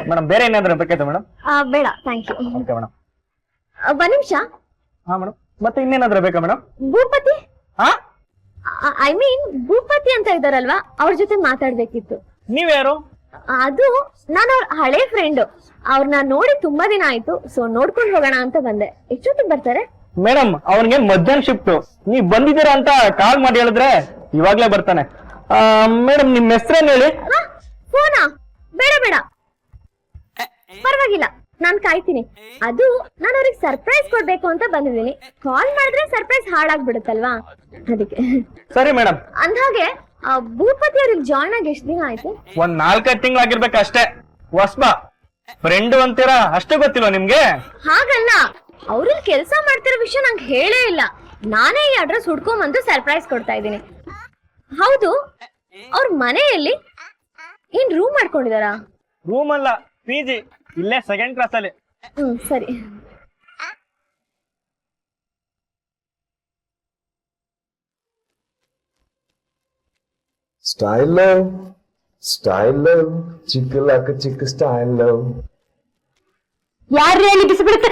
ಮೇಡಮ್ ಬೇರೆ ಏನಾದ್ರು ಬೇಕಿತ್ತು ಮೇಡಮ್? ಬೇಡ, ಥ್ಯಾಂಕ್ ಯು. Okay madam. ಒಂದ್ ನಿಮಿಷ. ಹಾ ಮೇಡಮ್, ಮತ್ತೆ ಇನ್ನೇನಾದ್ರು ಬೇಕಾ ಮೇಡಮ್? ಭೂಪತಿ, ಹಾ, ಐ ಮೀನ್ ಭೂಪತಿ ಅಂತ ಇದಾರಲ್ವಾ, ಅವ್ರ ಜೊತೆ ಮಾತಾಡ್ಬೇಕಿತ್ತು. ನೀವ್ಯಾರು? ಅದು ನಾನು ಅವ್ರ ಹಳೆ ಫ್ರೆಂಡ್. ಅವ್ರನ್ನ ನೋಡಿ ತುಂಬಾ ದಿನ ಆಯ್ತು, ಸೊ ನೋಡ್ಕೊಂಡು ಹೋಗೋಣ ಅಂತ ಬಂದೆ. ಎಷ್ಟೊತ್ತಿಗೆ ಬರ್ತಾರೆ? ಮೇಡಮ್ ಅವನಿಗೆ ಮಧ್ಯಾಹ್ನ ಶಿಫ್ಟ್. ನೀವ್ ಬಂದಿದ್ದೀರಾ ಅಂತ ಕಾಲ್ ಮಾಡಿ ಹೇಳಿದ್ರೆ ಇವಾಗ್ಲೇ ಬರ್ತಾನೆ. ಮೇಡಮ್ ನಿಮ್ ಹೆಸರೇನು ಹೇಳಿ? ಫೋನಾ? ಬೇಡ ಬೇಡ, ಪರವಾಗಿಲ್ಲ, ನಾನ್ ಕಾಯ್ತೀನಿ. ಅದು ನಾನು ಅವ್ರಿಗೆ ಸರ್ಪ್ರೈಸ್ ಕೊಡ್ಬೇಕು ಅಂತ ಬಂದಿದ್ದೀನಿ. ಕಾಲ್ ಮಾಡಿದ್ರೆ ಸರ್ಪ್ರೈಸ್ ಹಾಳಾಗ್ಬಿಡುತ್ತಲ್ವಾ, ಅದಕ್ಕೆ. ಸರಿ ಮೇಡಮ್. ಅಂದ್ಹಾಗೆ ಭೂಪತಿ ಅವ್ರಿಗೆ ಜಾಯ್ನ್ ಆಗಿ ಎಷ್ಟು ದಿನ ಆಯ್ತು? ಒಂದ್ 4-5 ತಿಂಗಳಾಗಿರ್ಬೇಕು ಅಷ್ಟೇ. ಹೊಸ್ಬಾ ಫ್ರೆಂಡ್ ಅಂತೀರಾ, ಅಷ್ಟೇ ಗೊತ್ತಿಲ್ವಾ ನಿಮ್ಗೆ? ಹಾಗಲ್ಲ, ಅವ್ರಲ್ಲಿ ಕೆಲಸ ಮಾಡ್ತಿರೋ ವಿಷಯ ನಂಗೆ ಹೇಳೇ ಇಲ್ಲ. ನಾನೇ ಈ ಅಡ್ರೆಸ್ ಹುಡ್ಕೊಂಬಂದು ಸರ್ಪ್ರೈಸ್ ಕೊಡ್ತಾ ಇದ್ದೀನಿ. ಹೌದು, ಅವ್ರ ಮನೆಯಲ್ಲಿ ಏನ್ ರೂಮ್ ಮಾಡ್ಕೊಂಡಿದಾರಾ? ರೂಮ್ ಅಲ್ಲ, PG, ಇಲ್ಲೇ 2nd ಕ್ಲಾಸ್ ಅಲ್ಲಿ. ಸರಿ. ಸ್ಟೈಲ್ ಸ್ಟೈಲ್ ಚಿಕ್ಕ ಚಿಕ್ಕ ಸ್ಟೈಲ್. ಯಾರು ಹೇಳಿ ಬಿಸಿ ಬಿಡುತ್ತೆ?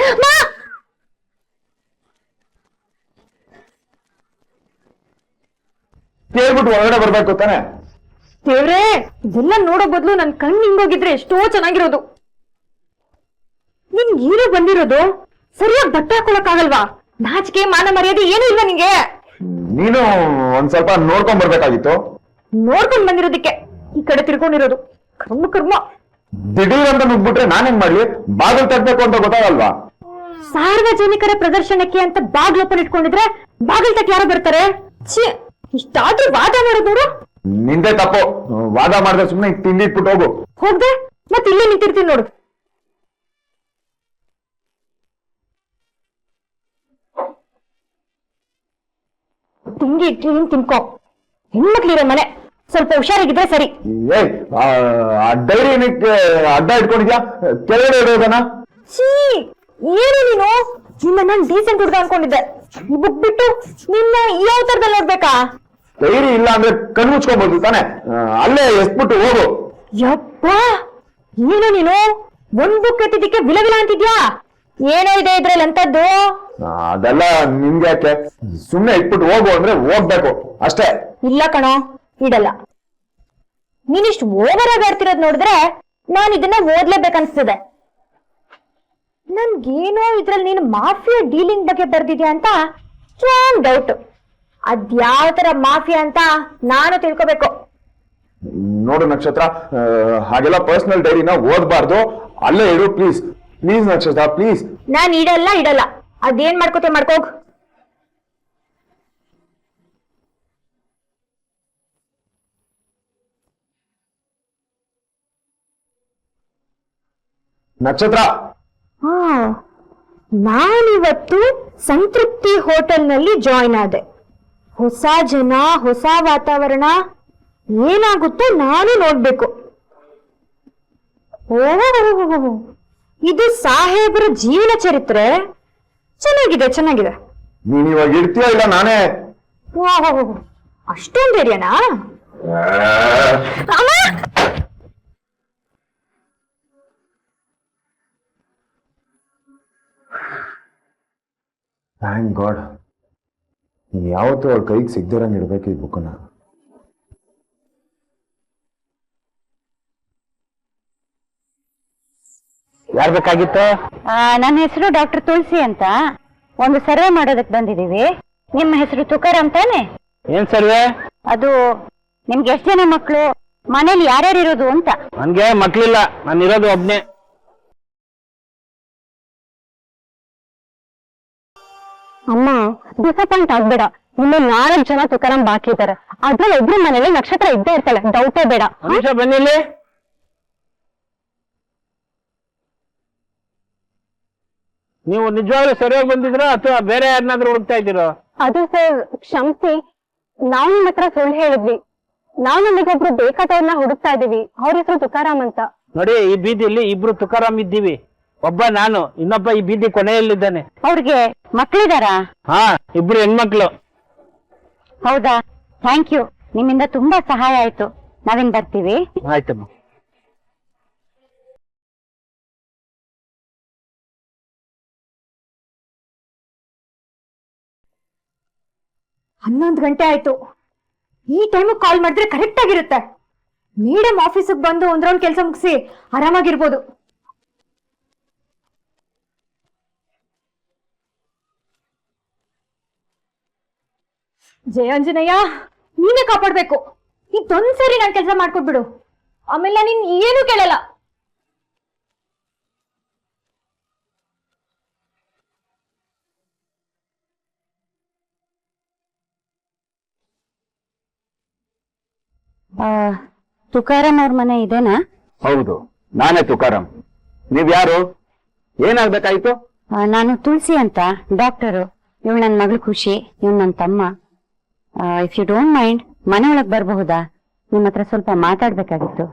ಕೇಳ್ಬಿಟ್ಟು ಹೊರಗಡೆ ಬರ್ಬೇಕು ತಾನೆ? ದೇವ್ರೇ, ಇದೆಲ್ಲ ನೋಡೋ ಬದಲು ನನ್ ಕಣ್ಣು ಹಿಂಗೋಗಿದ್ರೆ ಎಷ್ಟೋ ಚೆನ್ನಾಗಿರೋದು. ನಿನ್ ಹೀರೋ ಬಂದಿರೋದು ಸರಿಯಾಗಿ ಬಟ್ಟೆ ಹಾಕೊಳಕ್ಕಾಗಲ್ವಾ? ನಾಚಿಕೆ ಮಾನ ಮರ್ಯಾದೆ ಏನೂ ಇಲ್ವಾ ನಿಂಗೆ? ನೀನು ಒಂದ್ ಸ್ವಲ್ಪ ನೋಡ್ಕೊಂಡ್ ಬರ್ಬೇಕಾಗಿತ್ತು. ನೋಡ್ಕೊಂಡ್ ಬಂದಿರೋದಕ್ಕೆ ಈ ಕಡೆ ತಿರ್ಕೊಂಡಿರೋದು. ಕರ್ಮ ಕರ್ಮ. ದಿಢೀರ್ ಅಂತ ನುಗ್ಬಿಟ್ರೆ ನಾನೇನ್ ಮಾಡ್ಲಿ? ಬಾಗಿಲು ತಗ್ಬೇಕು ಅಂತ ಗೊತ್ತಾಗಲ್ವಾ? ಸಾರ್ವಜನಿಕರ ಪ್ರದರ್ಶನಕ್ಕೆ ಅಂತ ಬಾಗ್ಲು ಓಪನ್ ಇಟ್ಕೊಂಡಿದ್ರೆ ಬಾಗಿಲು ತಕ್ಕ ಯಾರು ಬರ್ತಾರೆ? ಇಷ್ಟಾದ್ರೂ ವಾದ ಮಾಡೋದು ನೋಡು. ನಿಂದೆ ತಪ್ಪು. ವಾದ ಮಾಡಿದ್ರೆ ಸುಮ್ನೆ ತಿಂದಿಟ್ಬಿಟ್ಟು ಹೋಗು. ಹೋಗ್ದೆ ಮತ್ತೆ ಇಲ್ಲೇ ನಿಂತಿರ್ತೀನಿ ನೋಡು. ತಿಂಡಿ ಇಟ್ಟು ತಿನ್ಕೋ. ಹೆಣ್ಮಕ್ಳಿರೋ ಮನೆ, ಸ್ವಲ್ಪ ಹುಷಾರಾಗಿದ್ರೆ ಸರಿ. ಏಯ್, ಡೈರಿ ಏನಕ್ಕೆ ಅಡ್ಡ ಇಟ್ಕೊಂಡಿದ್ಯಾ? ಕೆಳಗಡೆ ಇಡೋದನ್ನ. ಏನು ನೀನು? ನಿನ್ನ ನಾನು ಡೀಸೆಂಟ್ ಹುಡುಗ ಅನ್ಕೊಂಡಿದ್ದೆ. ಬಿಟ್ಟು ನಿನ್ನ ಯಾವ ತರದಲ್ಲಿ ನೋಡ್ಬೇಕಾ? ಡೈರಿ ಇಲ್ಲ ಅಂದ್ರೆ ಕಣ್ಣು ಮುಚ್ಕೊಬಹುದು ತಾನೆ? ಅಲ್ಲೇ ಎಸ್ಬಿಟ್ಟು ಹೋಗು. ಯಪ್ಪ, ಏನು ನೀನು ಒಂದ್ ಬುಕ್ ಎತ್ತಿದ್ದಕ್ಕೆ ವಿಲವಿಲ ಅಂತಿದ್ಯಾ? ಏನೋ ಇದೆ ಇದ್ರಲ್ಲಿ ಅಂತದ್ದು? ಅದೆಲ್ಲ ನಿಮ್ಗೆ ಯಾಕೆ? ಸುಮ್ನೆ ಇಟ್ಬಿಟ್ಟು ಹೋಗು ಅಂದ್ರೆ ಹೋಗ್ಬೇಕು ಅಷ್ಟೇ. ಇಲ್ಲ ಕಣೋ, ಇಡಲ್ಲ. ನೀನಿಷ್ಟು ಓವರ್ ಆಗಿ ಆಡ್ತಿರೋದ್ ನೋಡಿದ್ರೆ ನಾನು ಇದನ್ನ ಓದ್ಲೇಬೇಕನ್ಸ್ತಿದೆ. ನನ್ಗೇನೋ ಇದ್ರಲ್ಲಿ ನೀನು ಮಾಫಿಯಾ ಡೀಲಿಂಗ್ ಬಗ್ಗೆ ಬರ್ದಿದ್ಯಾ ಅಂತ ಸ್ಟ್ರಾಂಗ್ ಡೌಟ್. ಅದ್ಯಾವ ತರ ಮಾಫಿಯಾ ಅಂತ ನಾನು ತಿಳ್ಕೊಬೇಕು. ನೋಡು ನಕ್ಷತ್ರ, ಹಾಗೆಲ್ಲ ಪರ್ಸನಲ್ ಡೈರಿನ ಓದ್ಬಾರ್ದು. ಅಲ್ಲೇ ಇಡು ಪ್ಲೀಸ್. ಪ್ಲೀಸ್ ನಕ್ಷತ್ರ, ಪ್ಲೀಸ್. ನಾನ್ ಇಡಲ್ಲ. ಅದೇನ್ ಮಾಡ್ಕೋತೆ ಮಾಡ್ಕೋಗ್. ನಕ್ಷತ್ರ ಹಾ, ನಾನಿವತ್ತು ಸಂತೃಪ್ತಿ ಹೋಟೆಲ್ನಲ್ಲಿ ಜಾಯ್ನ್ ಆದೆ. ಹೊಸ ಜನ, ಹೊಸ ವಾತಾವರಣ, ಏನಾಗುತ್ತೋ ನಾನು ನೋಡ್ಬೇಕು. ಓ, ಇದು ಸಾಹೇಬರ ಜೀವನ ಚರಿತ್ರೆ. ಚೆನ್ನಾಗಿದೆ ಚೆನ್ನಾಗಿದೆ. ನೀನ್ ಇವಾಗ ಇರ್ತೀಯ ಇಲ್ಲ ನಾನೇ? ಓಹೋ, ಅಷ್ಟೊಂದು ಧೈರ್ಯನಾ? Thank god. ನೀನ್ ಯಾವತ್ತೂ ಅವಳ ಕೈಗೆ ಸಿಗ್ದಿರಂಗ್ ಇಡ್ಬೇಕು ಈ ಬುಕ್ಕನ್ನ. ಯಾರ್ ಬೇಕಾಗಿತ್ತು? ನನ್ನ ಹೆಸರು ಡಾಕ್ಟರ್ ತುಳಸಿ ಅಂತ. ಒಂದು ಸರ್ವೆ ಮಾಡೋದಕ್ಕೆ ಬಂದಿದೀವಿ. ನಿಮ್ಮ ಹೆಸರು ತುಕಾರಾಮ್ ತಾನೆ? ಏನ್ ಸರ್ವೆ? ಅದು ನಿಮ್ಗೆ ಎಷ್ಟು ಜನ ಮಕ್ಕಳು, ಮನೇಲಿ ಯಾರ್ಯಾರು ಇರೋದು ಅಂತ. ನನ್ಗೆ ಮಕ್ಳಿಲ್ಲ, ನಾನು ಇರೋದು ಒಬ್ನೇ. ಅಮ್ಮ, ಡಿಸಪಾಯಿಂಟ್ ಆಗ್ಬೇಡ. ಇನ್ನು 4 ಜನ ತುಕಾರಾಮ್ ಬಾಕಿ ಇದ್ದಾರೆ. ಅದ್ರಲ್ಲಿ ಒಬ್ರು ಮನೇಲಿ ನಕ್ಷತ್ರ ಇದ್ದೇ ಇರ್ತಾಳೆ, ಡೌಟೇ ಬೇಡ. ಮನುಷ್ಯ ಬನ್ನಿಲ್ಲಿ. ನೀವು ನಿಜವಾಗ್ಲೂ ಸರಿಯಾಗಿ ಬಂದಿದ್ರ ಅಥವಾ ಬೇರೆ ಯಾರನ್ನಾದ್ರೂ ಹುಡುಕ್ತಾ ಇದ್ದೀರೋ? ಅದು ಸರ್, ಕ್ಷಮಿಸಿ, ನಾವು ನಿಮ್ಮ ಹತ್ರ ಸುಳ್ಳು ಹೇಳಿದ್ವಿ. ನಾವು ನಮಗೊಬ್ರು ಬೇಕಾದವ್ರನ್ನ ಹುಡುಕ್ತಾ ಇದೀವಿ. ಅವ್ರ ಹೆಸರು ತುಕಾರಾಮ್ ಅಂತ. ನೋಡಿ, ಈ ಬೀದಿಯಲ್ಲಿ 2 ತುಕಾರಾಮ್ ಇದ್ದೀವಿ. ಒಬ್ಬ ನಾನು, ಇನ್ನೊಬ್ಬ ಈ ಬೀದಿ ಕೊನೆಯಲ್ಲಿದ್ದಾನೆ. ಅವ್ರಿಗೆ ಮಕ್ಳಿದಾರಾ? ಹಾ, 2 ಹೆಣ್ಮಕ್ಳು. ಹೌದಾ? ಥ್ಯಾಂಕ್ ಯು, ನಿಮ್ಮಿಂದ ತುಂಬಾ ಸಹಾಯ ಆಯ್ತು. ನಾವಿನ್ ಬರ್ತೀವಿ. ಆಯ್ತಮ್ಮ. ಹನ್ನೊಂದು ಗಂಟೆ ಆಯ್ತು. ಈ ಟೈಮ್ ಕಾಲ್ ಮಾಡಿದ್ರೆ ಕರೆಕ್ಟ್ ಆಗಿರುತ್ತೆ. ಮೇಡಮ್ ಆಫೀಸಿಗೆ ಬಂದು ಒಂದ್ರೌಂಡ್ ಕೆಲಸ ಮುಗಿಸಿ ಆರಾಮಾಗಿರ್ಬೋದು. ಜಯಾಂಜನೇಯ, ನೀನೇ ಕಾಪಾಡ್ಬೇಕು. ಇದೊಂದ್ಸರಿ ನಾನ್ ಕೆಲಸ ಮಾಡ್ಕೊಟ್ಬಿಡು, ಆಮೇಲೆ ನೀನ್ ಏನು ಕೇಳಲ್ಲ. ತುಕಾರಾಮ್ ಅವ್ರ ಮನೆ ಇದೇನಾ? ಹೌದು, ನಾನೇ ತುಕಾರಾಮ್. ನೀವ್ಯಾರು? ಏನಾಗ್ಬೇಕಾಯ್ತು? ನಾನು ತುಳಸಿ ಅಂತ, ಡಾಕ್ಟರು. ಇವಳು ನನ್ನ ಮಗಳು ಖುಷಿ, ಇವ್ನು ನನ್ನ ತಮ್ಮ. ಇಫ್ ಯು ಡೋಂಟ್ ಮೈಂಡ್, ಮನೆ ಒಳಗ್ ಬರಬಹುದಾ? ನಿಮ್ಮ ಹತ್ರ ಸ್ವಲ್ಪ ಮಾತಾಡ್ಬೇಕಾಗಿತ್ತು.